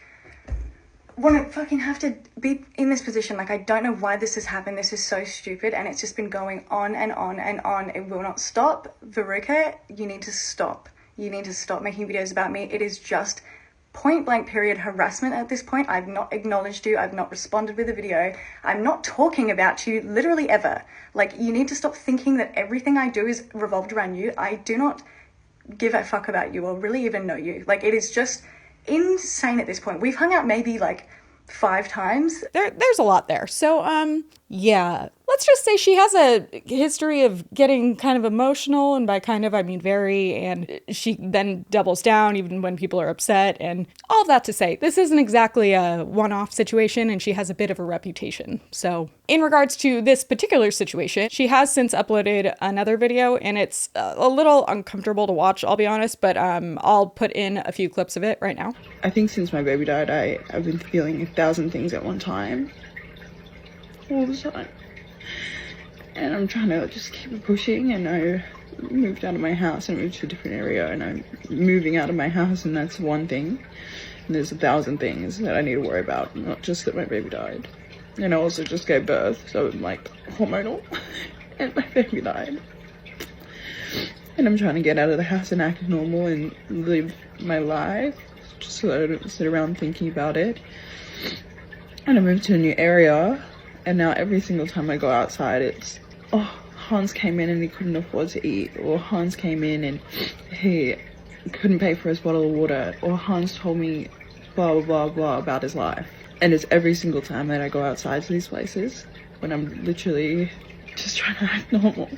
want to fucking have to be in this position. Like, I don't know why this has happened. This is so stupid, and it's just been going on and on and on. It will not stop. Veruca, you need to stop. You need to stop making videos about me. It is just point blank period harassment at this point. I've not acknowledged you. I've not responded with a video. I'm not talking about you literally ever. Like, you need to stop thinking that everything I do is revolved around you. I do not give a fuck about you or really even know you. Like, it is just insane at this point. We've hung out maybe like 5 times. There's a lot there. So, yeah. Let's just say she has a history of getting kind of emotional, and by kind of, I mean very, and she then doubles down even when people are upset, and all of that to say, this isn't exactly a one-off situation, and she has a bit of a reputation. So, in regards to this particular situation, she has since uploaded another video, and it's a little uncomfortable to watch, I'll be honest, but I'll put in a few clips of it right now. I think since my baby died, I've been feeling 1,000 things at one time. All the time. And I'm trying to just keep pushing, and I moved out of my house and moved to a different area, and I'm moving out of my house, and that's one thing. And there's 1,000 things that I need to worry about, not just that my baby died. And I also just gave birth, so I'm like hormonal, and my baby died. And I'm trying to get out of the house and act normal and live my life, just so that I don't sit around thinking about it. And I moved to a new area, and now every single time I go outside, it's, oh, Hans came in and he couldn't afford to eat, or Hans came in and he couldn't pay for his bottle of water, or Hans told me blah, blah, blah, blah about his life. And it's every single time that I go outside to these places when I'm literally just trying to act normal.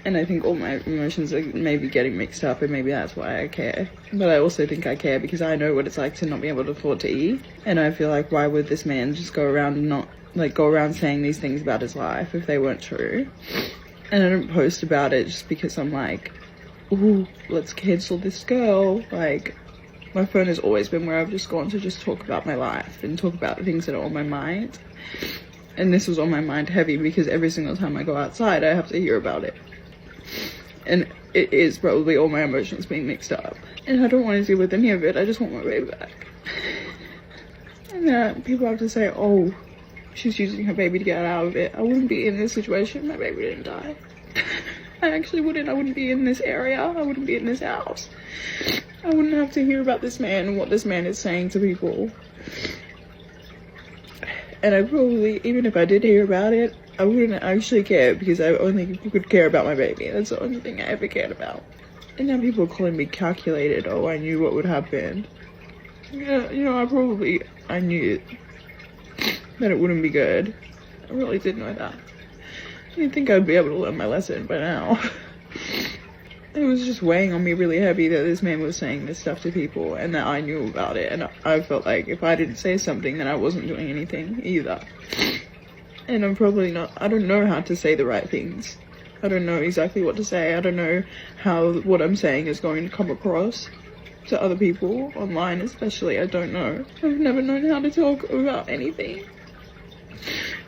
And I think all my emotions are maybe getting mixed up, and maybe that's why I care. But I also think I care because I know what it's like to not be able to afford to eat. And I feel like, why would this man just go around saying these things about his life if they weren't true? And I don't post about it just because I'm like, ooh, let's cancel this girl. Like, my phone has always been where I've just gone to just talk about my life and talk about the things that are on my mind. And this was on my mind heavy because every single time I go outside, I have to hear about it. And it is probably all my emotions being mixed up. And I don't want to deal with any of it. I just want my baby back. And people have to say, oh, she's using her baby to get out of it. I wouldn't be in this situation if my baby didn't die. I actually wouldn't. I wouldn't be in this area. I wouldn't be in this house. I wouldn't have to hear about this man and what this man is saying to people. And I probably, even if I did hear about it, I wouldn't actually care because I only could care about my baby. That's the only thing I ever cared about. And now people are calling me calculated. Oh, I knew what would happen. Yeah, you know, I knew that it wouldn't be good. I really did know that. I didn't think I'd be able to learn my lesson by now. It was just weighing on me really heavy that this man was saying this stuff to people and that I knew about it. And I felt like if I didn't say something, then I wasn't doing anything either. And I'm probably not, I don't know how to say the right things. I don't know exactly what to say. I don't know how what I'm saying is going to come across to other people, online especially. I don't know. I've never known how to talk about anything.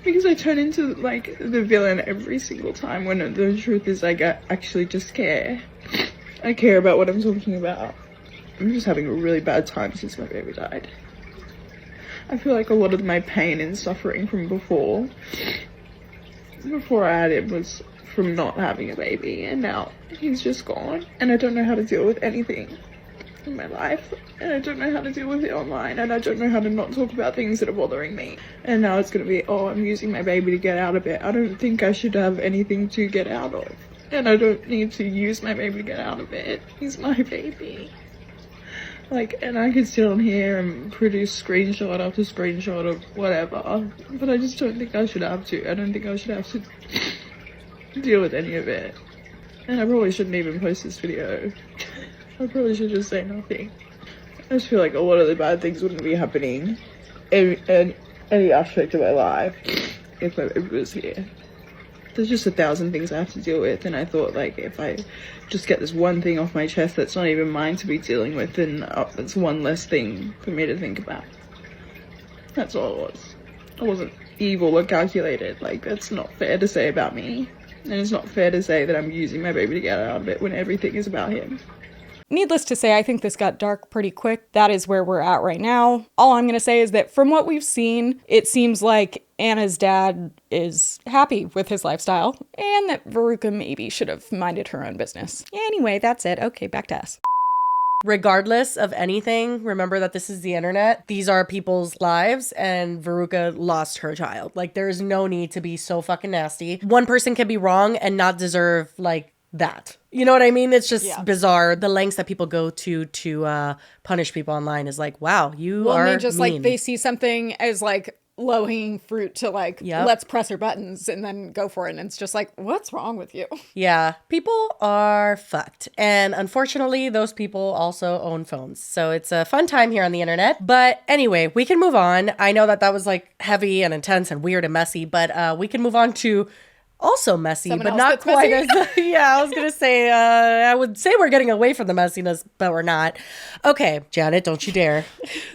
Because I turn into, like, the villain every single time when the truth is, like, I actually just care. I care about what I'm talking about. I'm just having a really bad time since my baby died. I feel like a lot of my pain and suffering from before I had it was from not having a baby, and now he's just gone, and I don't know how to deal with anything in my life, and I don't know how to deal with it online, and I don't know how to not talk about things that are bothering me. And now it's gonna be, oh, I'm using my baby to get out of it. I don't think I should have anything to get out of, and I don't need to use my baby to get out of it. He's my baby. Like, and I could sit on here and produce screenshot after screenshot of whatever, but I just don't think I should have to. I don't think I should have to deal with any of it. And I probably shouldn't even post this video. I probably should just say nothing. I just feel like a lot of the bad things wouldn't be happening in any aspect of my life if my baby was here. There's just 1,000 things I have to deal with, and I thought, like, if I just get this one thing off my chest that's not even mine to be dealing with, then it's one less thing for me to think about. That's all it was. I wasn't evil or calculated. Like, that's not fair to say about me, and it's not fair to say that I'm using my baby to get out of it when everything is about him. Needless to say, I think this got dark pretty quick. That is where we're at right now. All I'm going to say is that from what we've seen, it seems like Anna's dad is happy with his lifestyle, and that Veruca maybe should have minded her own business. Anyway, that's it. Okay, back to us. Regardless of anything, remember that this is the internet. These are people's lives, and Veruca lost her child. Like, there's no need to be so fucking nasty. One person can be wrong and not deserve, like, that. You know what I mean? It's just bizarre. The lengths that people go to punish people online is like, wow, you are and they just mean. like, they see something as like low-hanging fruit to like, let's press our buttons and then go for it. And it's just like, what's wrong with you? Yeah, people are fucked. And unfortunately, those people also own phones. So it's a fun time here on the internet. But anyway, we can move on. I know that was like heavy and intense and weird and messy, but we can move on to also messy, but not quite as I was gonna say I would say we're getting away from the messiness, but we're not. Okay, Janet, don't you dare.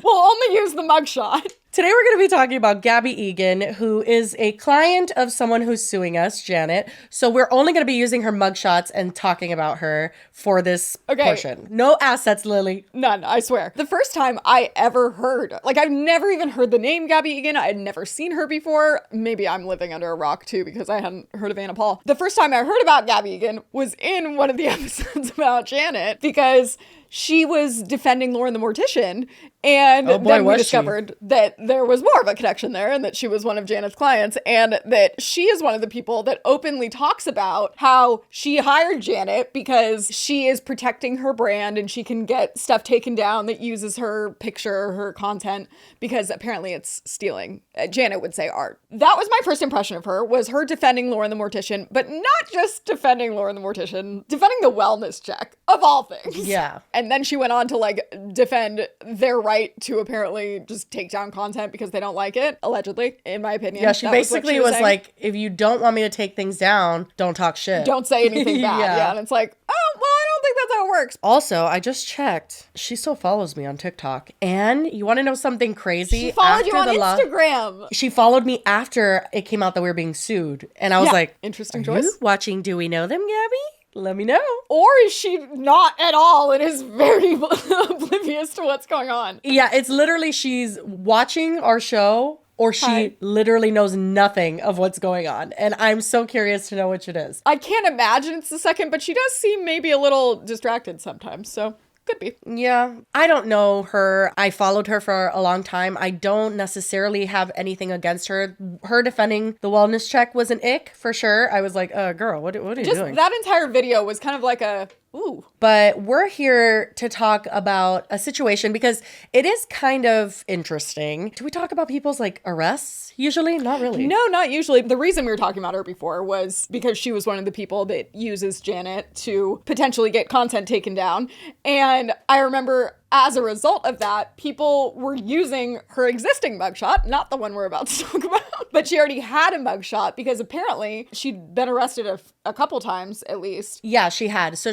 We'll only use the mugshot. Today we're going to be talking about Gabbie Egan, who is a client of someone who's suing us, Janet. So we're only going to be using her mugshots and talking about her for this portion. No assets, Lily. None, I swear. The first time I ever heard, like, I've never even heard the name Gabbie Egan. I had never seen her before. Maybe I'm living under a rock too because I hadn't heard of Anna Paul. The first time I heard about Gabbie Egan was in one of the episodes about Janet because she was defending Lauren the Mortician, and then we discovered that there was more of a connection there and that she was one of Janet's clients, and that she is one of the people that openly talks about how she hired Janet because she is protecting her brand and she can get stuff taken down that uses her picture, her content, because apparently it's stealing, Janet would say, art. That was my first impression of her, was her defending Lauren the Mortician, but not just defending Lauren the Mortician, defending the wellness check, of all things. Yeah. And then she went on to like defend their right to apparently just take down content because they don't like it, allegedly, in my opinion. Yeah, she basically was like, if you don't want me to take things down, don't talk shit. Don't say anything bad. Yeah. And it's like, oh, well, I don't think that's how it works. Also, I just checked. She still follows me on TikTok. And you want to know something crazy? She followed you on Instagram. She followed me after it came out that we were being sued. And I was like, interesting choice. You watching Do We Know Them, Gabbie? Let me know. Or is she not at all and is very oblivious to what's going on? Yeah, it's literally she's watching our show or she literally knows nothing of what's going on. And I'm so curious to know which it is. I can't imagine it's the second, but she does seem maybe a little distracted sometimes, so could be. Yeah, I don't know her. I followed her for a long time. I don't necessarily have anything against her. Her defending the wellness check was an ick for sure. I was like, girl, what are you doing? That entire video was kind of like a, ooh. But we're here to talk about a situation because it is kind of interesting. Do we talk about people's like arrests usually? Not really. No, not usually. The reason we were talking about her before was because she was one of the people that uses Janet to potentially get content taken down. And I remember as a result of that, people were using her existing mugshot, not the one we're about to talk about, but she already had a mugshot because apparently she'd been arrested a couple times at least. Yeah, she had. So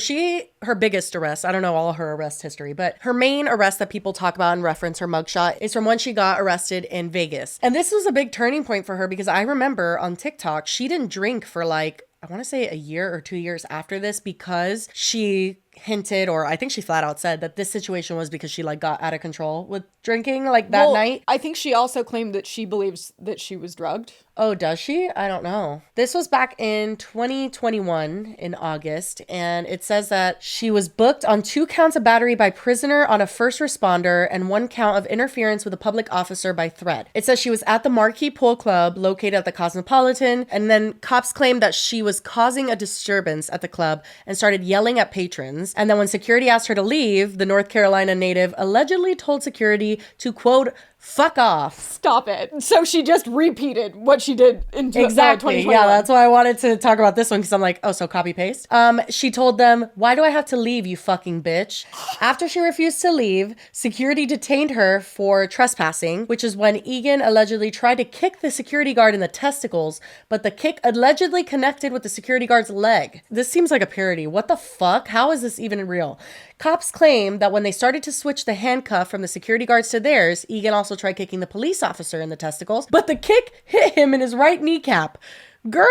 her biggest arrest, I don't know all her arrest history, but her main arrest that people talk about and reference her mugshot is from when she got arrested in Vegas. And this was a big turning point for her because I remember on TikTok, she didn't drink for like, I want to say a year or 2 years after this because she hinted, or I think she flat out said that this situation was because she like got out of control with drinking like that night. I think she also claimed that she believes that she was drugged. Oh, does she? I don't know. This was back in 2021 in August, and it says that she was booked on 2 counts of battery by prisoner on a first responder and 1 count of interference with a public officer by threat. It says she was at the Marquee Pool Club located at the Cosmopolitan, and then cops claimed that she was causing a disturbance at the club and started yelling at patrons. And then when security asked her to leave, the North Carolina native allegedly told security to, quote, fuck off. Stop it. So she just repeated what she did in Exactly. 2021. Yeah, that's why I wanted to talk about this one, because I'm like, oh, so copy paste. She told them, why do I have to leave, you fucking bitch? After she refused to leave, security detained her for trespassing, which is when Egan allegedly tried to kick the security guard in the testicles, but the kick allegedly connected with the security guard's leg. This seems like a parody. What the fuck? How is this even real? Cops claim that when they started to switch the handcuff from the security guards to theirs, Egan also tried kicking the police officer in the testicles, but the kick hit him in his right kneecap. Girl?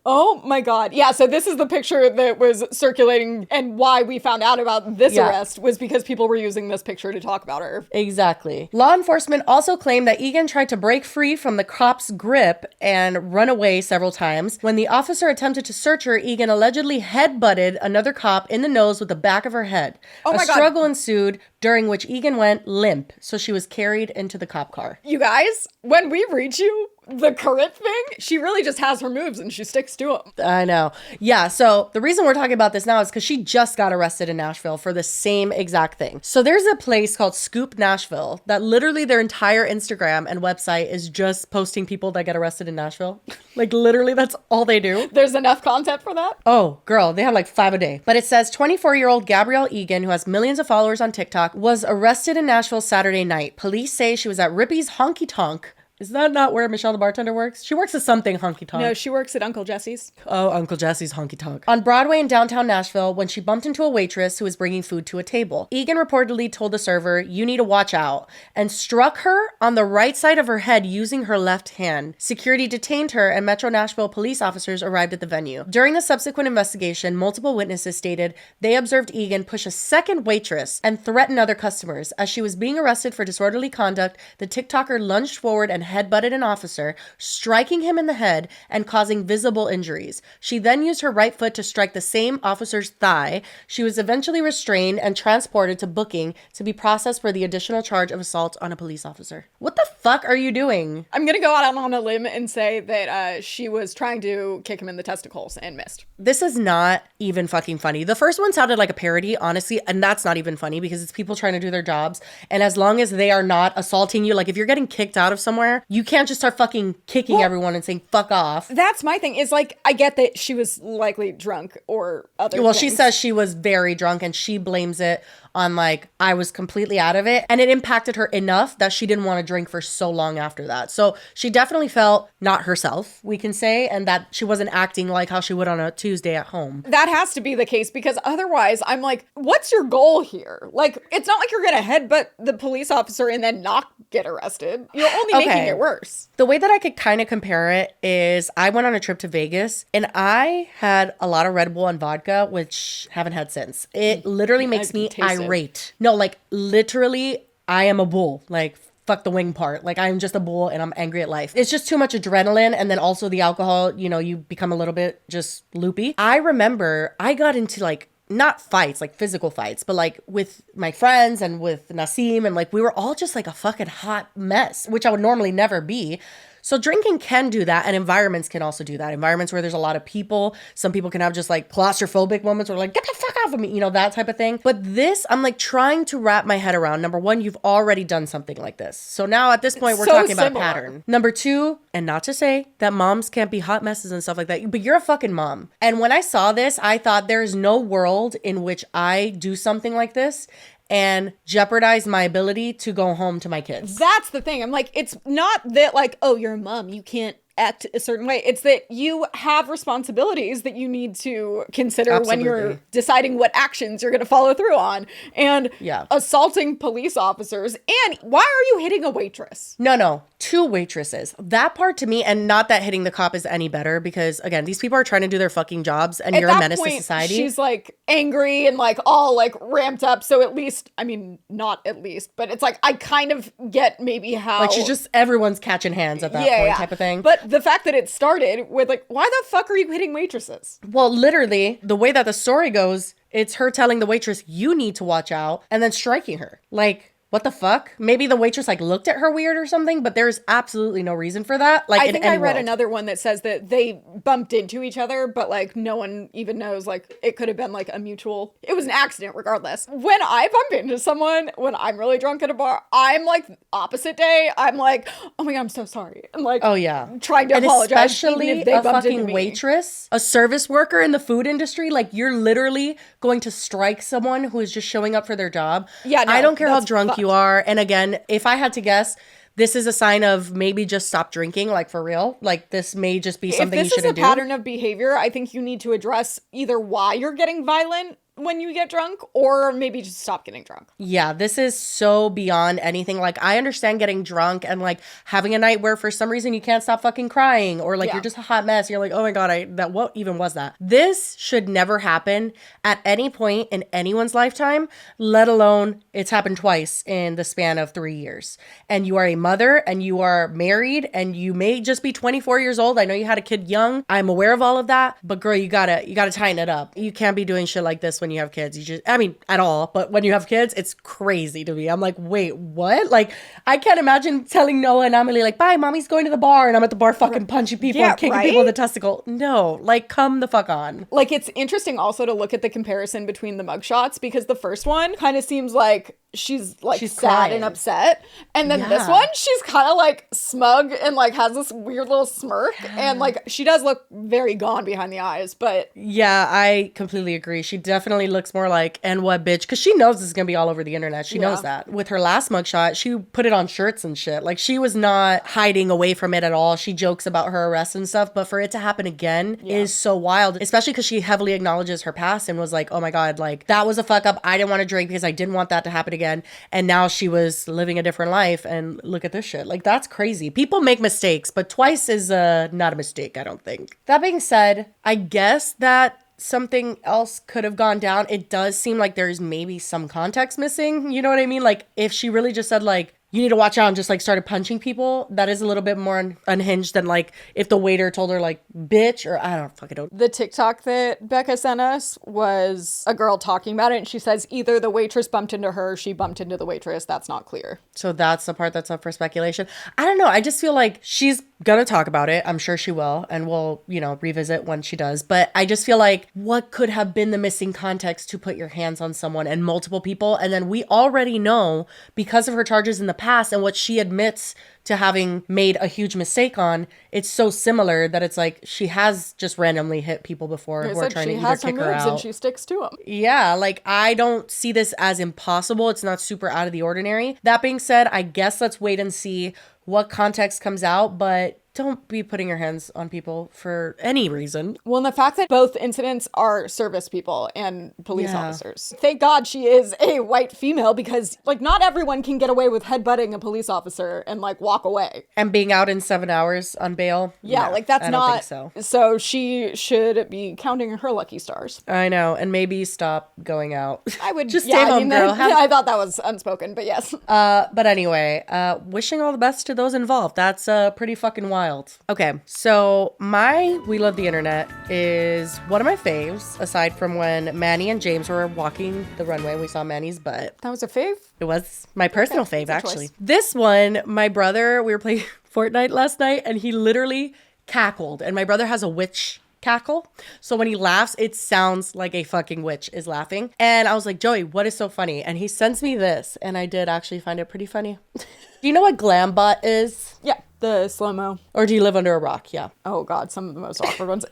Oh my God. Yeah, so this is the picture that was circulating, and why we found out about this arrest was because people were using this picture to talk about her. Exactly. Law enforcement also claimed that Egan tried to break free from the cop's grip and run away several times. When the officer attempted to search her, Egan allegedly headbutted another cop in the nose with the back of her head. Oh my God. A struggle ensued, during which Egan went limp, so she was carried into the cop car. You guys, when we read you the current thing, she really just has her moves and she sticks to them. I know. Yeah, so the reason we're talking about this now is because she just got arrested in Nashville for the same exact thing. So there's a place called Scoop Nashville that literally their entire Instagram and website is just posting people that get arrested in Nashville. Like literally that's all they do. There's enough content for that? Oh, girl, they have like 5 a day. But it says 24-year-old Gabbie Egan, who has millions of followers on TikTok, was arrested in Nashville Saturday night. Police say she was at Rippy's Honky Tonk. Is that not where Michelle the bartender works? She works at something honky tonk. No, she works at Uncle Jesse's. Oh, Uncle Jesse's honky tonk. On Broadway in downtown Nashville, when she bumped into a waitress who was bringing food to a table. Egan reportedly told the server, "You need to watch out," and struck her on the right side of her head using her left hand. Security detained her and Metro Nashville police officers arrived at the venue. During the subsequent investigation, multiple witnesses stated they observed Egan push a second waitress and threaten other customers. As she was being arrested for disorderly conduct, the TikToker lunged forward and headbutted an officer, striking him in the head and causing visible injuries. She then used her right foot to strike the same officer's thigh. She was eventually restrained and transported to booking to be processed for the additional charge of assault on a police officer. What the fuck are you doing? I'm gonna go out on a limb and say that she was trying to kick him in the testicles and missed. This is not even fucking funny. The first one sounded like a parody, honestly, and that's not even funny because it's people trying to do their jobs. And as long as they are not assaulting you, like if you're getting kicked out of somewhere, you can't just start fucking kicking everyone and saying fuck off. That's my thing. Is like, I get that she was likely drunk or other Well, things. she says she was very drunk and she blames it on like, I was completely out of it. And it impacted her enough that she didn't want to drink for so long after that. So she definitely felt not herself, we can say, and that she wasn't acting like how she would on a Tuesday at home. That has to be the case, because otherwise I'm like, what's your goal here? Like, it's not like you're gonna headbutt the police officer and then not get arrested. You're only making it worse. The way that I could kind of compare it is I went on a trip to Vegas and I had a lot of Red Bull and vodka, which haven't had since. It literally makes me irate. No, like literally I am a bull. Like fuck the wing part. Like I'm just a bull and I'm angry at life. It's just too much adrenaline, and then also the alcohol, you know, you become a little bit just loopy. I remember I got into like not fights, like physical fights, but like with my friends and with Nasim, and like we were all just like a fucking hot mess, which I would normally never be. So drinking can do that, and environments can also do that. Environments where there's a lot of people. Some people can have just like claustrophobic moments where like, get the fuck off of me, you know, that type of thing. But this, I'm like trying to wrap my head around. Number one, you've already done something like this. So now at this point, we're talking about a pattern. Number two, and not to say that moms can't be hot messes and stuff like that, but you're a fucking mom. And when I saw this, I thought there is no world in which I do something like this and jeopardize my ability to go home to my kids. That's the thing. I'm like, it's not that like, oh, you're a mom, you can't act a certain way. It's that you have responsibilities that you need to consider when you're deciding what actions you're going to follow through on. And assaulting police officers. And why are you hitting a waitress? No. 2 waitresses. That part to me, and not that hitting the cop is any better, because again, these people are trying to do their fucking jobs, and you're a menace to society. She's like angry and like all like ramped up. So at least, I mean, not at least, but it's like I kind of get maybe how like she's just everyone's catching hands at that point type of thing. But the fact that it started with like, why the fuck are you hitting waitresses? Well, literally, the way that the story goes, it's her telling the waitress, you need to watch out, and then striking her. Like, what the fuck? Maybe the waitress like looked at her weird or something, but there's absolutely no reason for that. Like, I think I read another one that says that they bumped into each other, but like no one even knows, like it could have been like a mutual, it was an accident regardless. When I bump into someone, when I'm really drunk at a bar, I'm like opposite day. I'm like, oh my God, I'm so sorry. I'm like, oh yeah, trying to apologize. Especially even if they a bumped fucking into me. waitress, a service worker in the food industry. Like, you're literally going to strike someone who is just showing up for their job. Yeah, no, I don't care how that's drunk fucked. you are. And again, if I had to guess, this is a sign of maybe just stop drinking, like for real. Like, this may just be something you If this is a shouldn't do. pattern of behavior, I think you need to address either why you're getting violent when you get drunk, or maybe just stop getting drunk. Yeah, this is so beyond anything. Like, I understand getting drunk and like having a night where for some reason you can't stop fucking crying, or like you're just a hot mess. You're like, oh my God, what even was that? This should never happen at any point in anyone's lifetime, let alone it's happened twice in the span of 3 years. And you are a mother and you are married and you may just be 24 years old. I know you had a kid young. I'm aware of all of that, but girl, you gotta tighten it up. You can't be doing shit like this when you have kids. You just, I mean, at all, but when you have kids, it's crazy to me. I'm like, wait, what? Like, I can't imagine telling Noah and Emily, like, bye, mommy's going to the bar, and I'm at the bar fucking punching people and kicking people in the testicle. No, like, come the fuck on. Like, it's interesting also to look at the comparison between the mugshots, because the first one kind of seems like she's sad crying and upset, and then this one she's kind of like smug and like has this weird little smirk, and like she does look very gone behind the eyes. But yeah, I completely agree. She definitely looks more like, and what bitch, because she knows this is gonna be all over the internet. She knows that. With her last mugshot, she put it on shirts and shit. Like, she was not hiding away from it at all. She jokes about her arrest and stuff, but for it to happen again is so wild, especially because she heavily acknowledges her past and was like, oh my God, like, that was a fuck up. I didn't want to drink because I didn't want that to happen again. And now she was living a different life, and look at this shit. Like, that's crazy. People make mistakes, but twice is not a mistake, I don't think. That being said, I guess that something else could have gone down. It does seem like there's maybe some context missing. You know what I mean? Like, if she really just said like, you need to watch out, and just like started punching people, that is a little bit more unhinged than like if the waiter told her like, bitch, or I don't fucking know. the TikTok that Becca sent us was a girl talking about it, and she says either the waitress bumped into her, or she bumped into the waitress. That's not clear. So that's the part that's up for speculation. I don't know. I just feel like she's gonna talk about it. I'm sure she will, and we'll, revisit when she does. But I just feel like, what could have been the missing context to put your hands on someone and multiple people? And then we already know, because of her charges in the past and what she admits to having made a huge mistake on, it's so similar that it's like she has just randomly hit people before who are trying to either kick her out. And she sticks to them. Yeah, like, I don't see this as impossible. It's not super out of the ordinary. That being said, I guess let's wait and see what context comes out, but don't be putting your hands on people for any reason. Well, and the fact that both incidents are service people and police officers. Thank God she is a white female, because like not everyone can get away with headbutting a police officer and like walk away. And being out in 7 hours on bail. Yeah, no, like that's I not. don't think so. So she should be counting her lucky stars. I know, and maybe stop going out. I would just stay home, girl. I thought that was unspoken, but yes. But anyway, wishing all the best to those involved. That's pretty fucking wild. Okay, so my We Love the Internet is one of my faves, aside from when Manny and James were walking the runway and we saw Manny's butt. That was a fave? It was my personal fave, that's a actually. choice. This one, my brother, we were playing Fortnite last night, and he literally cackled. And my brother has a witch cackle. So when he laughs, it sounds like a fucking witch is laughing. And I was like, Joey, what is so funny? And he sends me this, and I did actually find it pretty funny. Do you know what Glambot is? Yeah, the slow-mo. Or do you live under a rock? Yeah. Oh God, some of the most awkward ones.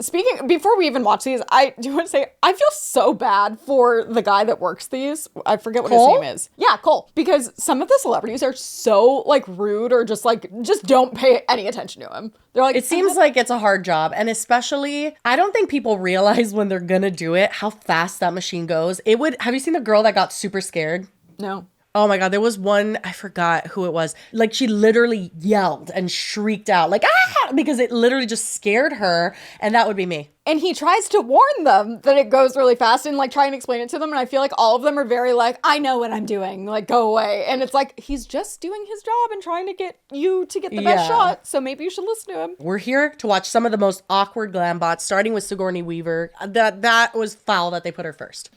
Before we even watch these, I do want to say, I feel so bad for the guy that works these. I forget what Cole? his name is. Yeah, Cole. Because some of the celebrities are so like rude, or just don't pay any attention to him. They're like, It seems like it's a hard job. And especially, I don't think people realize when they're gonna do it, how fast that machine goes. Have you seen the girl that got super scared? no. Oh my God, there was one, I forgot who it was. Like she literally yelled and shrieked out like, ah, because it literally just scared her. And that would be me. And he tries to warn them that it goes really fast and like try and explain it to them. And I feel like all of them are very like, I know what I'm doing. Like, go away. And it's like, he's just doing his job and trying to get you to get the best shot. So maybe you should listen to him. We're here to watch some of the most awkward glam bots, starting with Sigourney Weaver. That was foul that they put her first.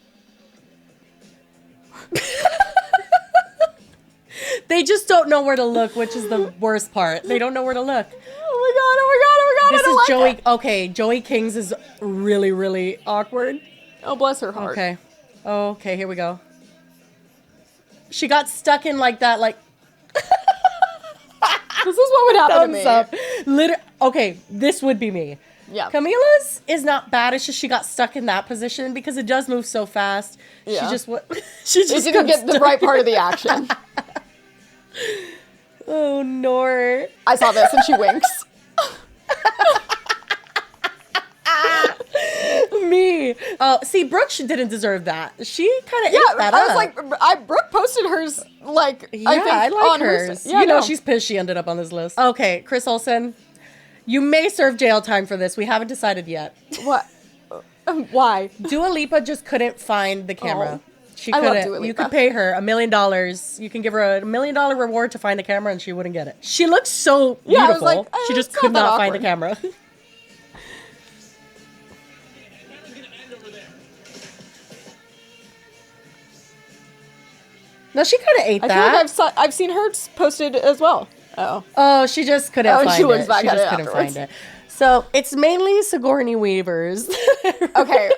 They just don't know where to look, which is the worst part. They don't know where to look. Oh my God. This is Joey. Okay, Joey King's is really, really awkward. Oh, bless her heart. Okay, here we go. She got stuck in like that, like... This is what would happen to me. Up. Okay, this would be me. Yeah. Camila's is not bad. It's just she got stuck in that position because it does move so fast. Yeah. She just didn't get the right part of the action. Oh, Nor. I saw this and she winks. Me. Oh, see, Brooke didn't deserve that. She kind of ate that I up. was like, Brooke posted hers, like, Yeah, I think I like on hers. Yeah, you know, she's pissed she ended up on this list. Okay, Chris Olsen, you may serve jail time for this. We haven't decided yet. What? Why? Dua Lipa just couldn't find the camera. She I love couldn't. Dua Lipa. You could pay her $1 million. You can give her a $1 million reward to find the camera, and she wouldn't get it. She looks so beautiful. Yeah, I was like, she just it's could not that not find the awkward. camera. No, she could have ate I that. feel like I've seen her posted as well. Oh. Oh, she just couldn't Oh, and find she it. looks back She at just it couldn't afterwards. find it. So it's mainly Sigourney Weaver's. Okay.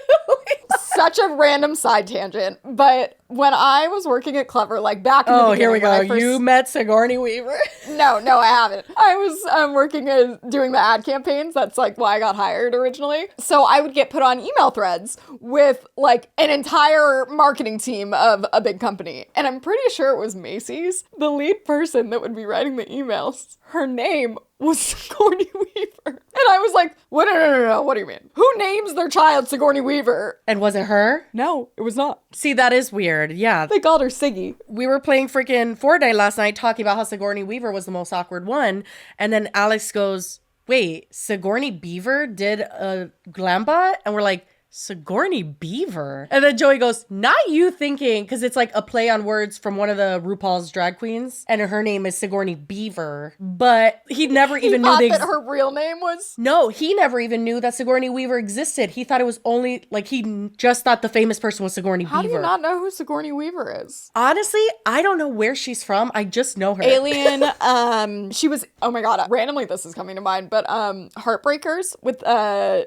Such a random side tangent, but when I was working at Clever, like back in the Oh, beginning, here we when go. I first... You met Sigourney Weaver. No, I haven't. I was working as doing the ad campaigns. That's like why I got hired originally. So I would get put on email threads with like an entire marketing team of a big company. And I'm pretty sure it was Macy's. The lead person that would be writing the emails, her name was Sigourney Weaver. And I was like, what? No. What do you mean? Who names their child Sigourney Weaver? And was it her? No, it was not. See, that is weird. Yeah. They called her Siggy. We were playing freaking 4-Day last night talking about how Sigourney Weaver was the most awkward one. And then Alex goes, wait, Sigourney Beaver did a glam bot? And we're like, Sigourney Beaver? And then Joey goes, not you thinking, because it's like a play on words from one of the RuPaul's drag queens. And her name is Sigourney Beaver. But he never even knew That her real name was... No, he never even knew that Sigourney Weaver existed. He thought it was only, like, he just thought the famous person was Sigourney How Beaver. do you not know who Sigourney Weaver is? Honestly, I don't know where she's from. I just know her. Alien, she was, oh my God, randomly this is coming to mind, but Heartbreakers with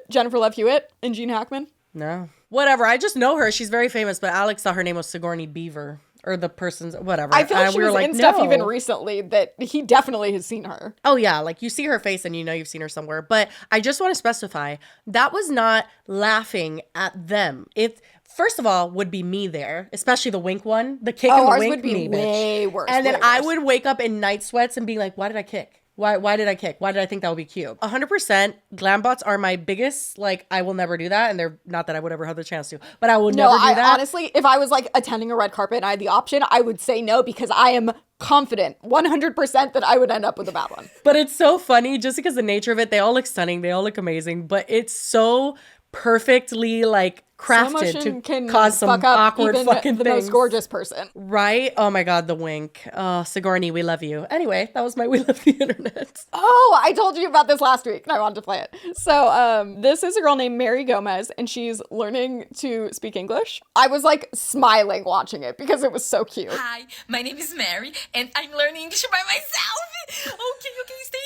Jennifer Love Hewitt and Gene Hackman. No. Whatever. I just know her. She's very famous, but Alex thought her name was Sigourney Beaver. Or the person's, whatever. I feel like she we was were like, in stuff no. even recently that he definitely has seen her. Oh, yeah. Like, you see her face and you know you've seen her somewhere. But I just want to specify, that was not laughing at them. It, first of all, would be me there. Especially the wink one. The kick and the ours wink, would be me, way bitch. worse. And then way I worse. would wake up in night sweats and be like, why did I kick? Why did I kick? Why did I think that would be cute? 100% glam bots are my biggest, like, I will never do that. And they're not that I would ever have the chance to, but I would never do that. Honestly, if I was like attending a red carpet and I had the option, I would say no because I am confident 100% that I would end up with a bad one. But it's so funny just because the nature of it, they all look stunning. They all look amazing, but it's so perfectly like crafted to cause some fuck up awkward even fucking the things. most gorgeous person. Right? Oh my God, the wink. Oh, Sigourney, we love you. Anyway, that was my We Love the Internet. Oh, I told you about this last week and I wanted to play it. So this is a girl named Mary Gomez and she's learning to speak English. I was like smiling watching it because it was so cute. Hi, my name is Mary and I'm learning English by myself. Okay, stay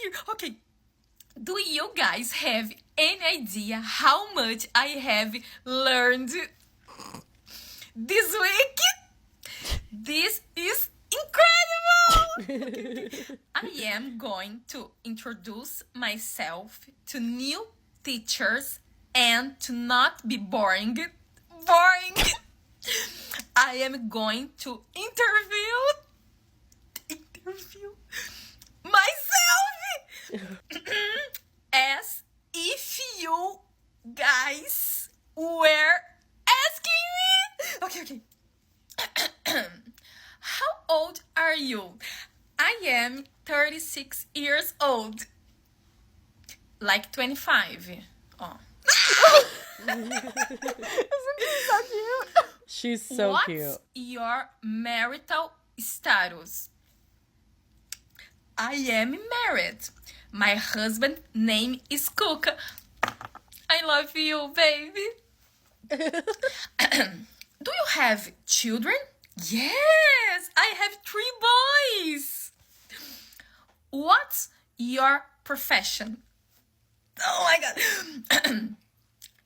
here. Okay. Do you guys have any idea how much I have learned this week? This is incredible! I am going to introduce myself to new teachers and to not be boring. I am going to interview myself as if you guys were asking me. Okay. old are you? I am 36 years old. Like 25. Oh. So cute. She's so What's cute. your marital status? I am married. My husband's name is Cook. I love you, baby. Do you have children? Yes, I have 3 boys. What's your profession? Oh my God.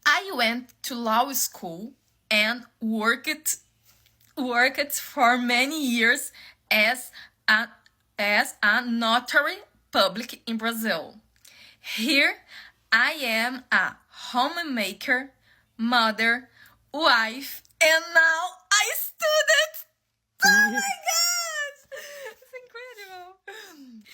I went to law school and worked for many years as a notary public in Brazil. Here I am a homemaker, mother, wife, and now a student. Oh my gosh! It's incredible.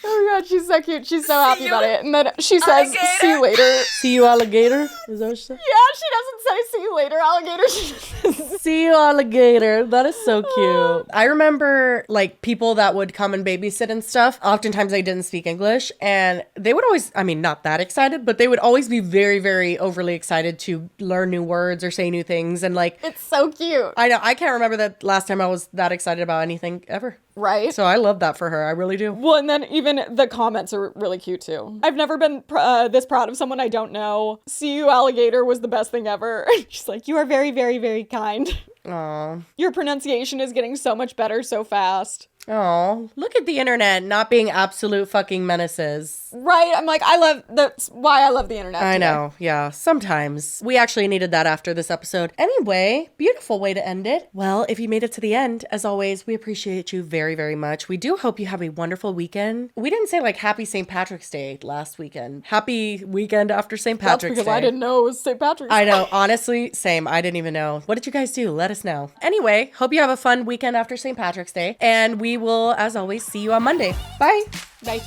Oh my God, she's so cute. She's so happy See about you, it. And then she says, alligator. see you later. See you, alligator? Is that what she said? Yeah, she doesn't say see you later, alligator. She says, See you, alligator. That is so cute. I remember like people that would come and babysit and stuff. Oftentimes they didn't speak English and they would always, I mean, not that excited, but they would always be very, very overly excited to learn new words or say new things. And like, it's so cute. I know, I can't remember that last time I was that excited about anything ever. Right? So I love that for her. I really do. Well, and then even the comments are really cute too. I've never been this proud of someone I don't know. See you, alligator was the best thing ever. She's like, you are very, very, very kind. Aw. Your pronunciation is getting so much better so fast. Oh, look at the internet not being absolute fucking menaces. Right? I'm like, that's why I love the internet. I today. know. Yeah, sometimes. We actually needed that after this episode. Anyway, beautiful way to end it. Well, if you made it to the end, as always, we appreciate you very, very much. We do hope you have a wonderful weekend. We didn't say like happy St. Patrick's Day last weekend. Happy weekend after St. That's Patrick's because Day. I didn't know it was St. Patrick's I Day. know. Honestly, same. I didn't even know. What did you guys do? Let us know. Anyway, hope you have a fun weekend after St. Patrick's Day. And we will, as always, see you on Monday. Bye. Bye.